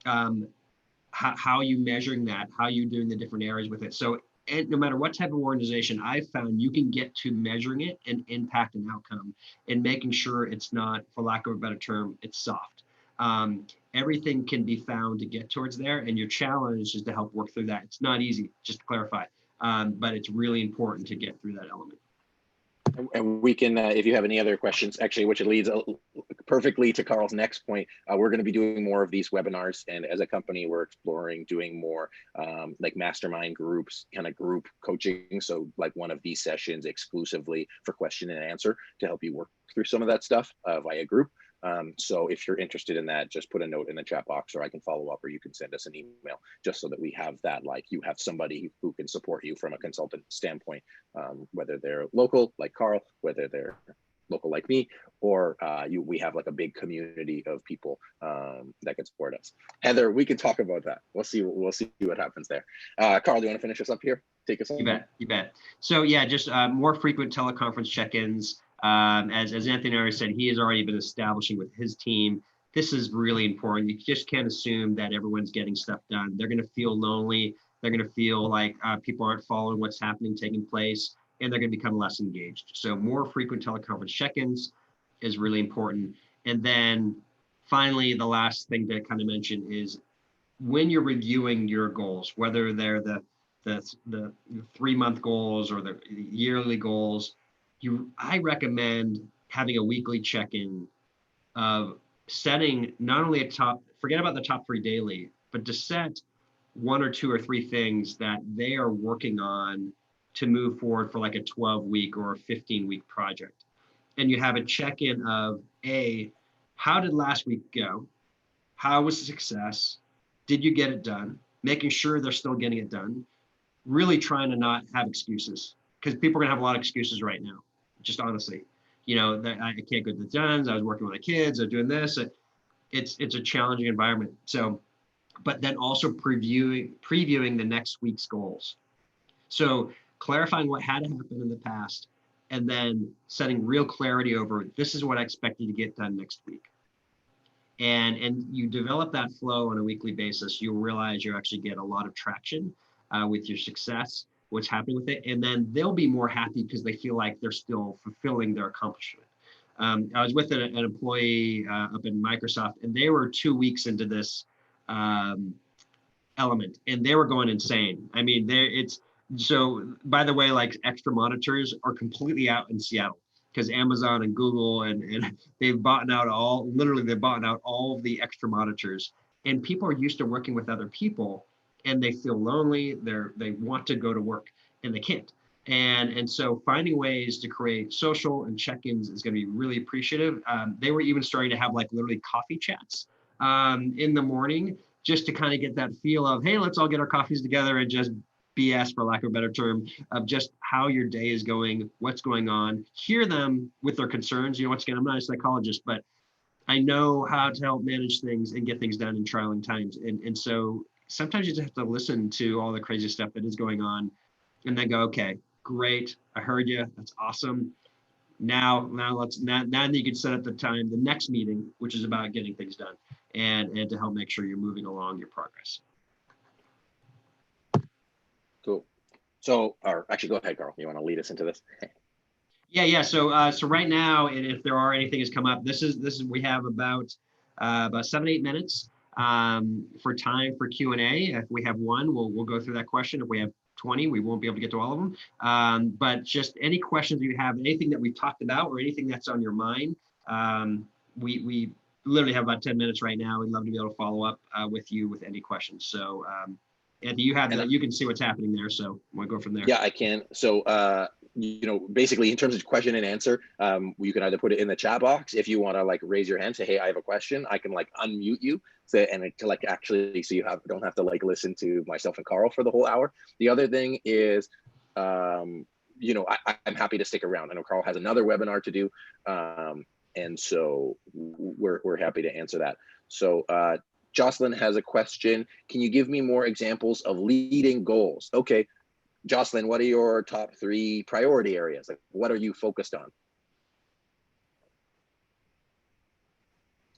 How are you measuring that? How are you doing the different areas with it? So and no matter what type of organization, I've found you can get to measuring it and impact and outcome and making sure it's not, for lack of a better term, it's soft. Everything can be found to get towards there, and your challenge is to help work through that. It's not easy, just to clarify, but it's really important to get through that element. And we can, if you have any other questions, actually, which leads perfectly to Carl's next point, we're going to be doing more of these webinars. And as a company, we're exploring doing more like mastermind groups, kind of group coaching. So like one of these sessions exclusively for question and answer to help you work through some of that stuff via group. So if you're interested in that, just put a note in the chat box, or I can follow up, or you can send us an email, just so that we have that, like you have somebody who can support you from a consultant standpoint, whether they're local like Carl, whether they're local like me, or we have like a big community of people that can support us. Heather, we can talk about that. We'll see what happens there. Carl, do you want to finish us up here? Take us on. You bet. So yeah, just more frequent teleconference check-ins. As Anthony already said, he has already been establishing with his team. This is really important. You just can't assume that everyone's getting stuff done. They're going to feel lonely. They're going to feel like people aren't following what's taking place, and they're going to become less engaged. So more frequent teleconference check-ins is really important. And then finally, the last thing to kind of mention is when you're reviewing your goals, whether they're the 3-month goals or the yearly goals, I recommend having a weekly check-in of setting not only forget about the top 3 daily, but to set 1 or 2 or 3 things that they are working on to move forward for like a 12-week or a 15-week project. And you have a check-in of how did last week go? How was the success? Did you get it done? Making sure they're still getting it done. Really trying to not have excuses, because people are gonna have a lot of excuses right now. Just honestly, I can't go to the Duns. I was working with my kids. I was doing this. It's a challenging environment. So, but then also previewing the next week's goals. So clarifying what had happened in the past, and then setting real clarity over, this is what I expect you to get done next week. And you develop that flow on a weekly basis, you'll realize you actually get a lot of traction with your success, what's happening with it. And then they'll be more happy because they feel like they're still fulfilling their accomplishment. I was with an employee up in Microsoft, and they were 2 weeks into this element, and they were going insane. I mean, so by the way, like extra monitors are completely out in Seattle because Amazon and Google and they've bought out all of the extra monitors, and people are used to working with other people, and they feel lonely. They want to go to work and they can't. And so finding ways to create social and check-ins is going to be really appreciative. They were even starting to have like literally coffee chats in the morning, just to kind of get that feel of, hey, let's all get our coffees together and just BS, for lack of a better term, of just how your day is going, what's going on, hear them with their concerns. Once again, I'm not a psychologist, but I know how to help manage things and get things done in trying times. And so sometimes you just have to listen to all the crazy stuff that is going on and then go, okay, great, I heard you, that's awesome. Now you can set up the next meeting, which is about getting things done and to help make sure you're moving along your progress. Cool. So, or actually, go ahead, Carl. You want to lead us into this? Yeah. So right now, and if there are anything has come up, this is we have about 7-8 minutes for time for Q&A. If we have one, we'll go through that question. If we have 20, we won't be able to get to all of them. But just any questions you have, anything that we've talked about, or anything that's on your mind, we literally have about 10 minutes right now. We'd love to be able to follow up with you with any questions. So, Andy, you can see what's happening there. So we'll go from there. Yeah, I can. So, basically in terms of question and answer, you can either put it in the chat box if you want to like raise your hand, say, hey, I have a question. I can like unmute you, so you don't have to like listen to myself and Carl for the whole hour. The other thing is, I'm happy to stick around. I know Carl has another webinar to do, and so we're happy to answer that. So, Jocelyn has a question. Can you give me more examples of leading goals? Okay, Jocelyn, what are your top 3 priority areas? Like, what are you focused on?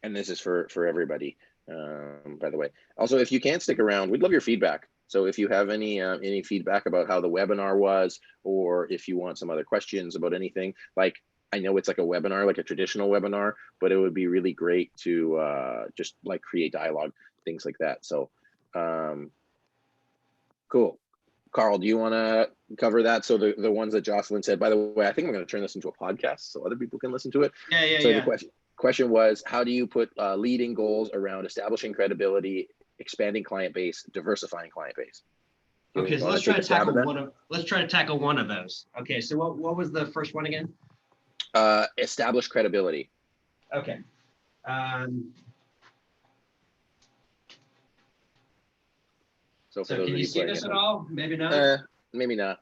And this is for everybody, by the way. Also, if you can't stick around, we'd love your feedback. So if you have any feedback about how the webinar was, or if you want some other questions about anything, like, I know it's like a webinar, like a traditional webinar, but it would be really great to just like create dialogue, things like that. So, cool. Carl, do you want to cover that? So the ones that Jocelyn said, by the way, I think I'm going to turn this into a podcast so other people can listen to it. So the question was, how do you put leading goals around establishing credibility, expanding client base, diversifying client base? Okay, so let's try to tackle one of those. Okay, so what was the first one again? Establish credibility. Okay. So can you see this at all? Maybe not? Maybe not.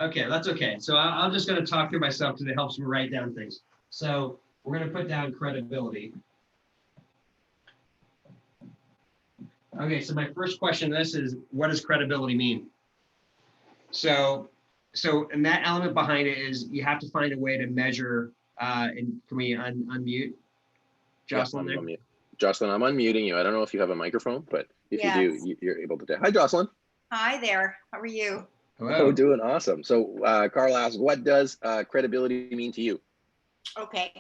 Okay, that's okay. So I'm just going to talk through myself because it helps me write down things. So we're going to put down credibility. Okay, so my first question to this is, what does credibility mean? So and that element behind it is you have to find a way to measure, and can we unmute Jocelyn there? Jocelyn, I'm unmuting you. I don't know if you have a microphone, but if you do, you're able to. Hi, Jocelyn. Hi there. How are you? Hello. Oh, doing awesome. So Carl asked, what does credibility mean to you? Okay.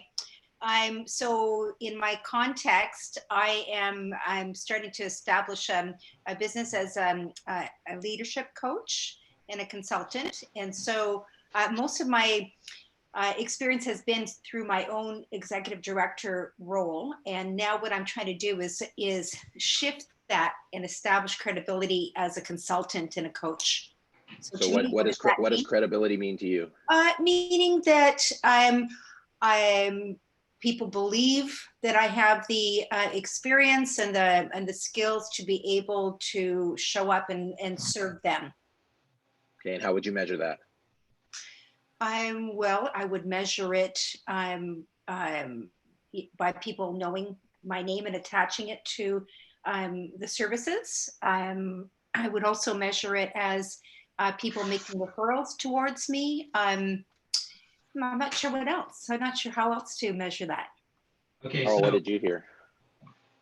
So in my context, I'm starting to establish a business as a leadership coach and a consultant. And so most of my experience has been through my own executive director role. And now what I'm trying to do is shift that and establish credibility as a consultant and a coach. So what does credibility mean to you? Meaning that people believe that I have the experience and the skills to be able to show up and serve them. Okay, and how would you measure that? Well, I would measure it by people knowing my name and attaching it to the services. I would also measure it as people making referrals towards me. I'm not sure what else. I'm not sure how else to measure that. Okay, Carl, what so did you hear?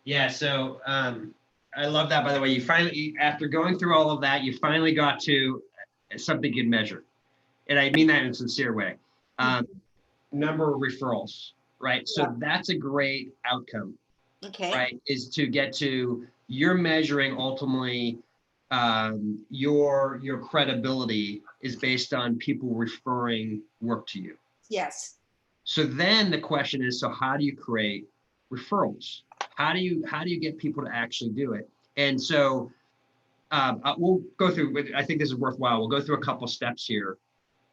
yeah, so I love that. By the way, you finally, after going through all of that, you finally got to something you can measure, and I mean that in a sincere way. Number of referrals, right? So Yeah. that's a great outcome, Okay. right? Is to get to, you're measuring ultimately your credibility is based on people referring work to you. Yes. So then the question is, so how do you create referrals? How do you get people to actually do it? And so we'll go through, I think this is worthwhile. We'll go through a couple steps here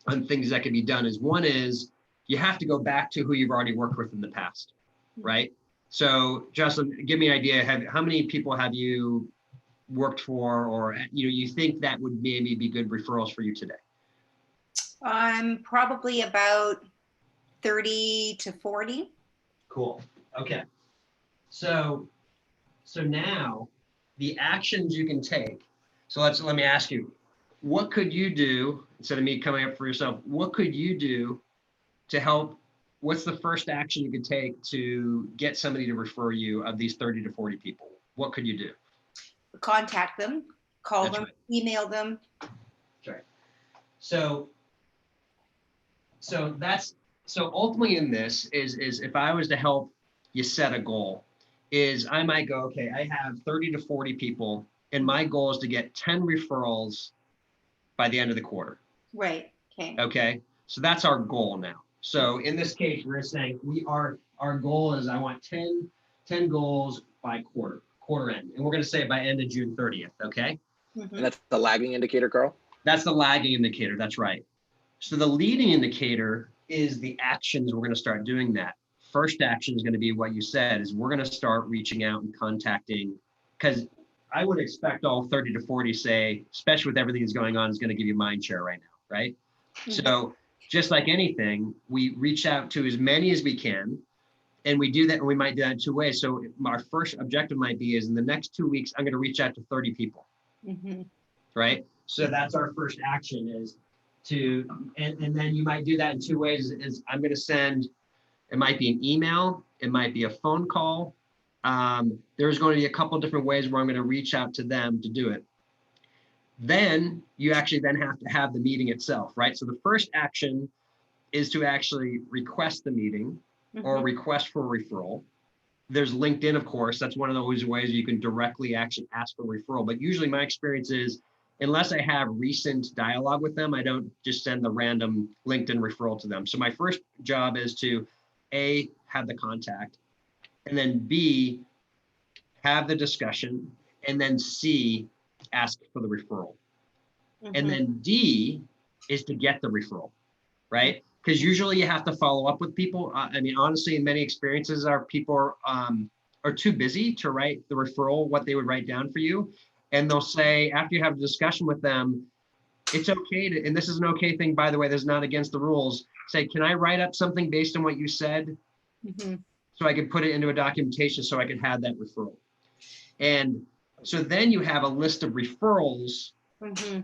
on things that can be done. One is you have to go back to who you've already worked with in the past, right? So Jocelyn, give me an idea. How many people have you worked for, or you think that would maybe be good referrals for you today? Probably about 30 to 40. Cool. Okay. So now the actions you can take. So let me ask you, what could you do, instead of me coming up for yourself, what could you do to help? What's the first action you could take to get somebody to refer you of these 30 to 40 people? What could you do? Contact them, call That's them, right. email them. That's right. So ultimately in this is if I was to help you set a goal, is I might go, okay, I have 30 to 40 people, and my goal is to get 10 referrals by the end of the quarter. Right. Okay. Okay. So that's our goal now. So in this case, we're saying our goal is I want 10 goals by quarter end. And we're going to say by end of June 30th. Okay. Mm-hmm. And that's the lagging indicator, Carl? That's the lagging indicator. That's right. So the leading indicator is the actions we're going to start doing that. First action is going to be what you said, is we're going to start reaching out and contacting, because I would expect all 30 to 40 say, especially with everything that's going on, is going to give you mind share right now, right? Mm-hmm. So just like anything, we reach out to as many as we can, and we do that, and we might do that in two ways. So our first objective might be is in the next 2 weeks, I'm going to reach out to 30 people, mm-hmm. right? So that's our first action is to, and then you might do that in two ways, is I'm going to send, it might be an email, it might be a phone call. There's going to be a couple different ways where I'm going to reach out to them to do it. Then you actually then have to have the meeting itself, right? So the first action is to actually request the meeting, mm-hmm. or request for a referral. There's LinkedIn, of course. That's one of those ways you can directly actually ask for a referral. But usually my experience is, unless I have recent dialogue with them, I don't just send the random LinkedIn referral to them. So my first job is to A, have the contact, and then B, have the discussion, and then C, ask for the referral. Mm-hmm. And then D is to get the referral, right? Because usually you have to follow up with people. I mean, honestly, in many experiences, our people are too busy to write the referral, what they would write down for you. And they'll say, after you have a discussion with them, it's okay to, and this is an okay thing, by the way, this is not against the rules, say, can I write up something based on what you said? Mm-hmm. So I could put it into a documentation so I could have that referral. And so then you have a list of referrals. Mm-hmm.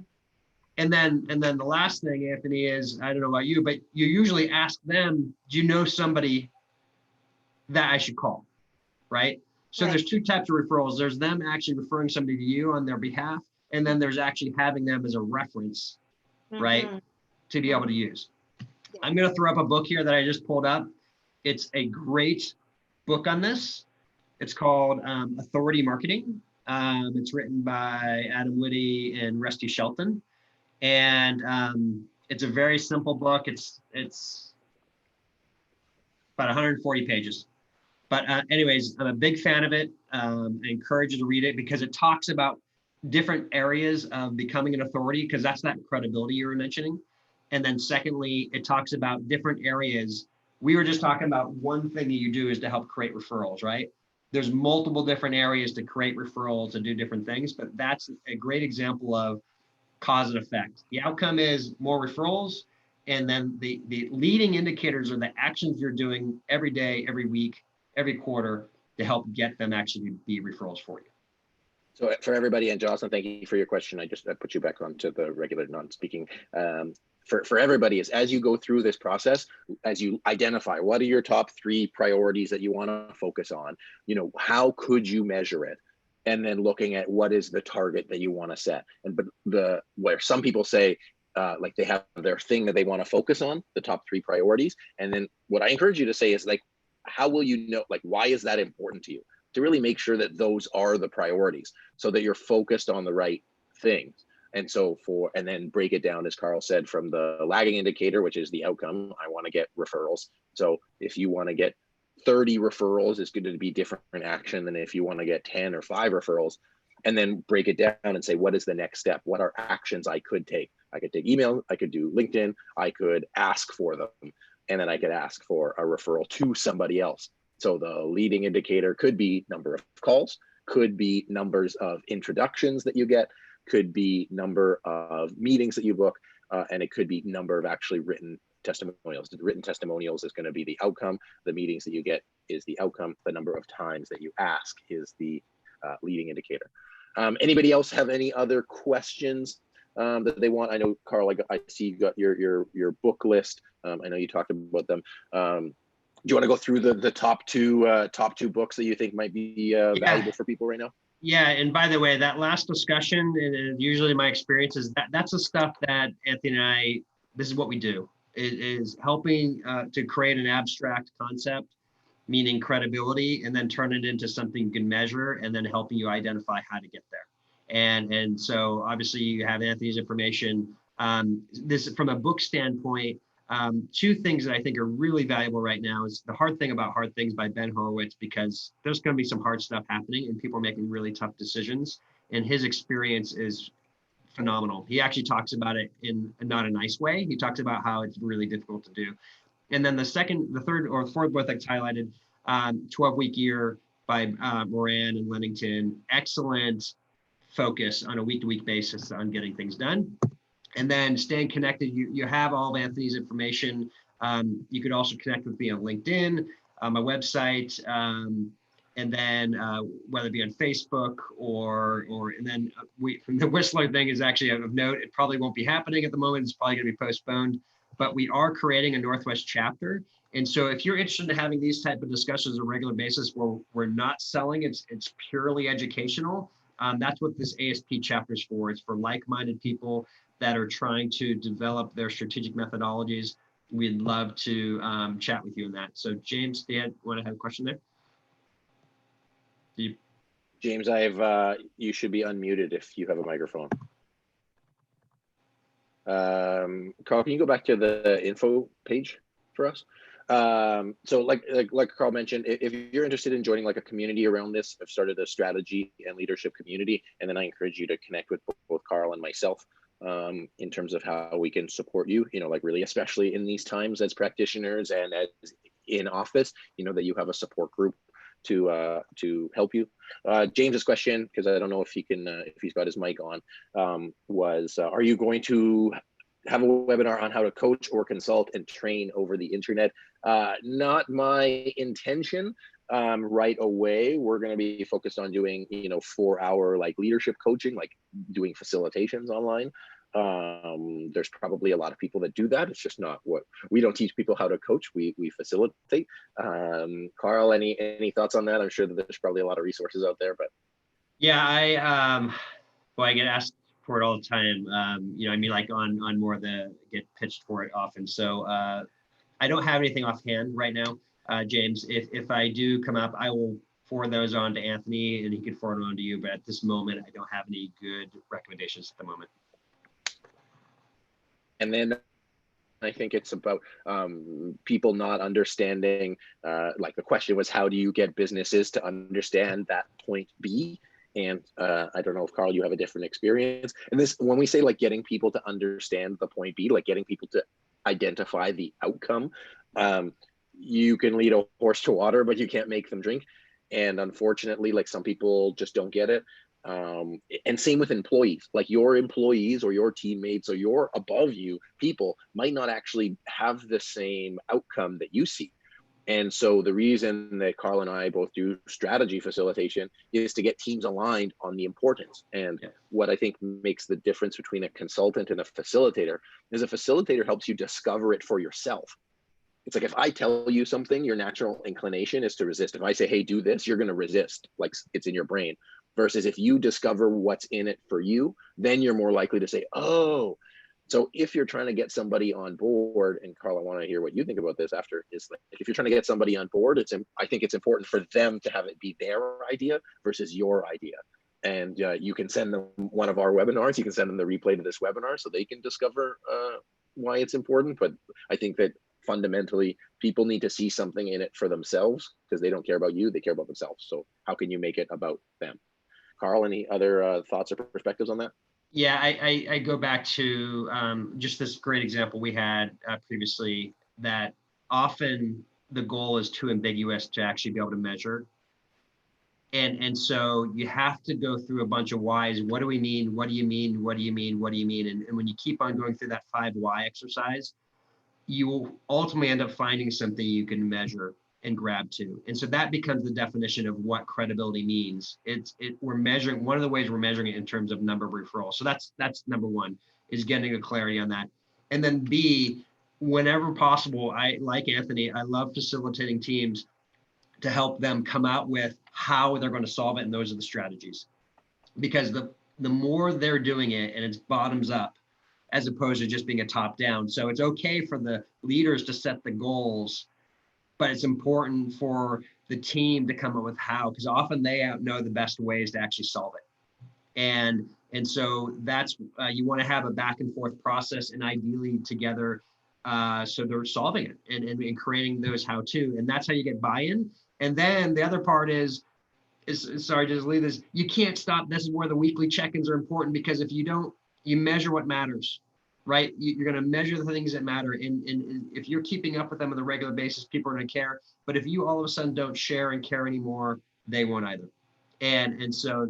And then the last thing, Anthony, is, I don't know about you, but you usually ask them, do you know somebody that I should call, right? So There's two types of referrals. There's them actually referring somebody to you on their behalf, and then there's actually having them as a reference, mm-hmm. right, to be able to use. Yeah. I'm going to throw up a book here that I just pulled up. It's a great book on this. It's called Authority Marketing. It's written by Adam Whitty and Rusty Shelton. And it's a very simple book. It's about 140 pages. But anyways, I'm a big fan of it. I encourage you to read it because it talks about different areas of becoming an authority, because that's that credibility you were mentioning. And then secondly, it talks about different areas. We were just talking about one thing that you do is to help create referrals, right? There's multiple different areas to create referrals and do different things, but that's a great example of cause and effect. The outcome is more referrals, and then the leading indicators are the actions you're doing every day, every week, every quarter to help get them actually be referrals for you. So for everybody, and Jocelyn, thank you for your question. I put you back onto the regular non-speaking. For everybody, is as you go through this process, as you identify what are your top 3 priorities that you want to focus on, you know, how could you measure it? And then looking at what is the target that you want to set. And but where some people say, like they have their thing that they want to focus on, the top 3 priorities. And then what I encourage you to say is like, how will you know, like, why is that important to you? To really make sure that those are the priorities so that you're focused on the right things. And so and then break it down, as Carl said, from the lagging indicator, which is the outcome. I want to get referrals. So if you want to get 30 referrals, it's going to be different action than if you want to get 10 or 5 referrals. And then break it down and say, what is the next step? What are actions I could take? I could take email, I could do LinkedIn, I could ask for them, and then I could ask for a referral to somebody else. So the leading indicator could be number of calls, could be numbers of introductions that you get, could be number of meetings that you book, and it could be number of actually written testimonials. The written testimonials is going to be the outcome. The meetings that you get is the outcome. The number of times that you ask is the leading indicator. Anybody else have any other questions that they want? I know, Carl, I see you got your book list. I know you talked about them. Do you want to go through the top two books that you think might be valuable for people right now? Yeah, and by the way, that last discussion, and usually my experience is that's the stuff that Anthony and I, this is what we do, is helping to create an abstract concept, meaning credibility, and then turn it into something you can measure, and then helping you identify how to get there. And so obviously you have Anthony's information. This from a book standpoint, 2 things that I think are really valuable right now is The Hard Thing About Hard Things by Ben Horowitz, because there's going to be some hard stuff happening and people are making really tough decisions. And his experience is phenomenal. He actually talks about it in not a nice way. He talks about how it's really difficult to do. And then the third or fourth book that's highlighted, 12-Week Year by Moran and Lennington. Excellent focus on a week-to-week basis on getting things done. And then staying connected, you have all of Anthony's information. You could also connect with me on LinkedIn, my website, and then whether it be on Facebook and then the Whistler thing is actually of note. It probably won't be happening at the moment. It's probably going to be postponed, but we are creating a Northwest chapter. And so if you're interested in having these type of discussions on a regular basis where we're not selling, it's purely educational. That's what this ASP chapter is for. It's for like-minded people that are trying to develop their strategic methodologies. We'd love to chat with you on that. So James, Dan, want to have a question there? James, you should be unmuted if you have a microphone. Carl, can you go back to the info page for us? So like Carl mentioned, if you're interested in joining like a community around this, I've started a strategy and leadership community, and then I encourage you to connect with both Carl and myself in terms of how we can support you, like really, especially in these times as practitioners and as in office, that you have a support group to help you. James's question, because I don't know if he can, if he's got his mic on, was, are you going to have a webinar on how to coach or consult and train over the internet? Not my intention. Right away, we're going to be focused on doing, 4-hour like leadership coaching, like doing facilitations online. There's probably a lot of people that do that. It's just not what we don't teach people how to coach. We facilitate. Carl, any thoughts on that? I'm sure that there's probably a lot of resources out there, but yeah, I get asked for it all the time. I mean, like on more get pitched for it often. So I don't have anything offhand right now. James, if I do come up, I will forward those on to Anthony and he can forward them on to you. But at this moment, I don't have any good recommendations at the moment. And then I think it's about people not understanding, like the question was, how do you get businesses to understand that point B? And I don't know if Carl, you have a different experience. And this, when we say like getting people to understand the point B, like getting people to identify the outcome, you can lead a horse to water, but you can't make them drink. And unfortunately, like some people just don't get it. And same with employees, like your employees or your teammates or your above you people might not actually have the same outcome that you see. And so the reason that Carl and I both do strategy facilitation is to get teams aligned on the importance. And what I think makes the difference between a consultant and a facilitator is a facilitator helps you discover it for yourself. It's like, if I tell you something, your natural inclination is to resist. If I say, hey, do this, you're going to resist, like it's in your brain. Versus if you discover what's in it for you, then you're more likely to say, oh. So if you're trying to get somebody on board, and Carl, I want to hear what you think about this after, is like, if you're trying to get somebody on board, I think it's important for them to have it be their idea versus your idea. And you can send them one of our webinars, you can send them the replay to this webinar so they can discover why it's important. But I think that fundamentally people need to see something in it for themselves, because they don't care about you, they care about themselves. So how can you make it about them? Carl, any other thoughts or perspectives on that? Yeah, I go back to just this great example we had previously, that often the goal is too ambiguous to actually be able to measure. And so you have to go through a bunch of whys. What do we mean? What do you mean? What do you mean? What do you mean? And when you keep on going through that 5 why exercise, you will ultimately end up finding something you can measure and grab to. And so that becomes the definition of what credibility means. We're measuring, one of the ways we're measuring it in terms of number of referrals. So that's number one, is getting a clarity on that. And then B, whenever possible, like Anthony, I love facilitating teams to help them come out with how they're going to solve it. And those are the strategies. Because the more they're doing it, and it's bottoms up, as opposed to just being a top down. So it's okay for the leaders to set the goals, but it's important for the team to come up with how, because often they know the best ways to actually solve it. And so that's, you want to have a back and forth process, and ideally together, so they're solving it and creating those how to, and that's how you get buy-in. And then the other part is sorry, just leave this, you can't stop. This is where the weekly check-ins are important, because if you don't, you measure what matters, right? You're going to measure the things that matter. And if you're keeping up with them on a regular basis, people are going to care. But if you all of a sudden don't share and care anymore, they won't either. And so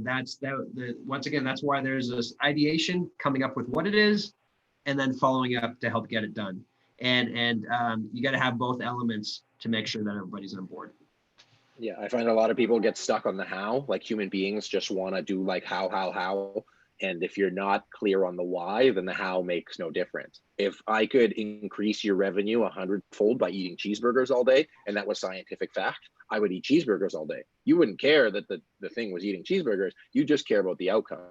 once again, that's why there's this ideation, coming up with what it is, and then following up to help get it done. And you got to have both elements to make sure that everybody's on board. Yeah, I find a lot of people get stuck on the how, like human beings just want to do like how. And if you're not clear on the why, then the how makes no difference. If I could increase your revenue 100-fold by eating cheeseburgers all day, and that was scientific fact, I would eat cheeseburgers all day. You wouldn't care that the thing was eating cheeseburgers. You just care about the outcome.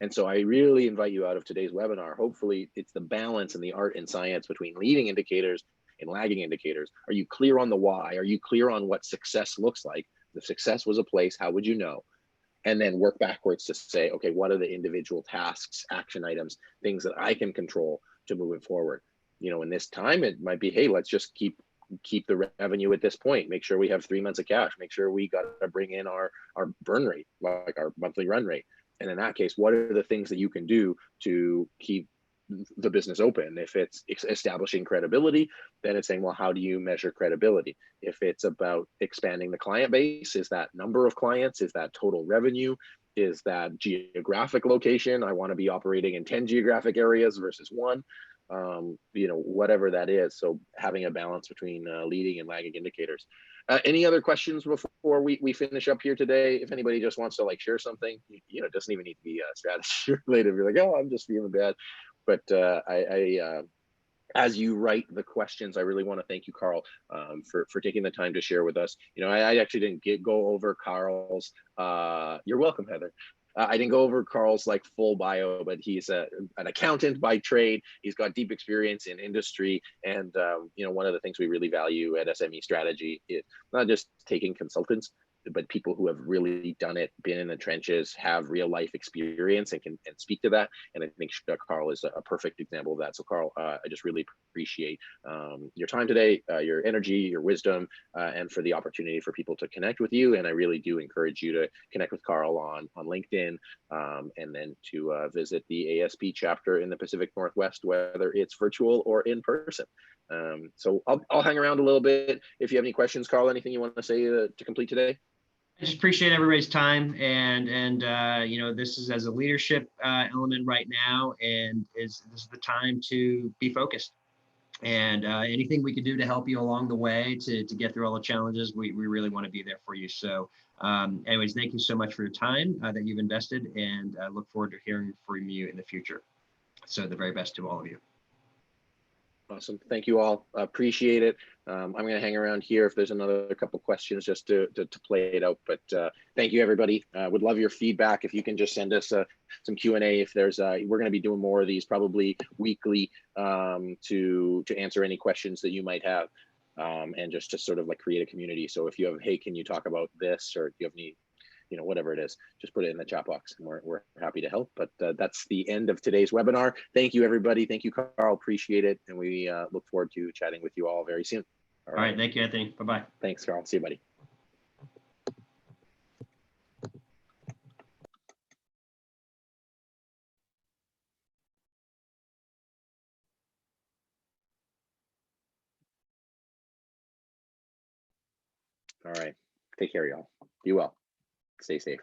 And so I really invite you out of today's webinar. Hopefully it's the balance and the art and science between leading indicators and lagging indicators. Are you clear on the why? Are you clear on what success looks like? If success was a place, how would you know? And then work backwards to say, okay, what are the individual tasks, action items, things that I can control to move it forward? You know, in this time, it might be, hey, let's just keep the revenue at this point. Make sure we have 3 months of cash. Make sure we got to bring in our burn rate, like our monthly run rate. And in that case, what are the things that you can do to keep the business open? If it's establishing credibility, then it's saying, well, how do you measure credibility? If it's about expanding the client base, is that number of clients? Is that total revenue? Is that geographic location? I want to be operating in 10 geographic areas versus 1, you know, whatever that is. So having a balance between leading and lagging indicators. Any other questions before we finish up here today? If anybody just wants to like share something, you know, it doesn't even need to be strategy related. You're like, oh, I'm just feeling bad. But as you write the questions, I really want to thank you, Carl, for taking the time to share with us. You know, I actually didn't go over Carl's, you're welcome, Heather. I didn't go over Carl's like full bio, but he's an accountant by trade. He's got deep experience in industry. And, you know, one of the things we really value at SME Strategy is not just taking consultants, but people who have really done it, been in the trenches, have real life experience and can speak to that. And I think Carl is a perfect example of that. So Carl, I just really appreciate your time today, your energy, your wisdom, and for the opportunity for people to connect with you. And I really do encourage you to connect with Carl on LinkedIn, and then to visit the ASP chapter in the Pacific Northwest, whether it's virtual or in person. So I'll hang around a little bit. If you have any questions, Carl, anything you want to say to complete today? I just appreciate everybody's time, and you know, this is as a leadership element right now, and this is the time to be focused. And anything we can do to help you along the way to get through all the challenges, we really want to be there for you. So anyways, thank you so much for your time that you've invested, and I look forward to hearing from you in the future. So the very best to all of you. Awesome. Thank you all. Appreciate it. I'm going to hang around here if there's another couple questions just to play it out. But thank you, everybody. Would love your feedback. If you can just send us some Q&A. If there's, we're going to be doing more of these probably weekly to answer any questions that you might have, and just to sort of like create a community. So if you have, hey, can you talk about this, or do you have any, you know, whatever it is, just put it in the chat box, and we're happy to help. But that's the end of today's webinar. Thank you, everybody. Thank you, Carl. Appreciate it. And we look forward to chatting with you all very soon. All right. Thank you, Anthony. Bye-bye. Thanks, Carl. See you, buddy. All right. Take care, y'all. Be well. Stay safe.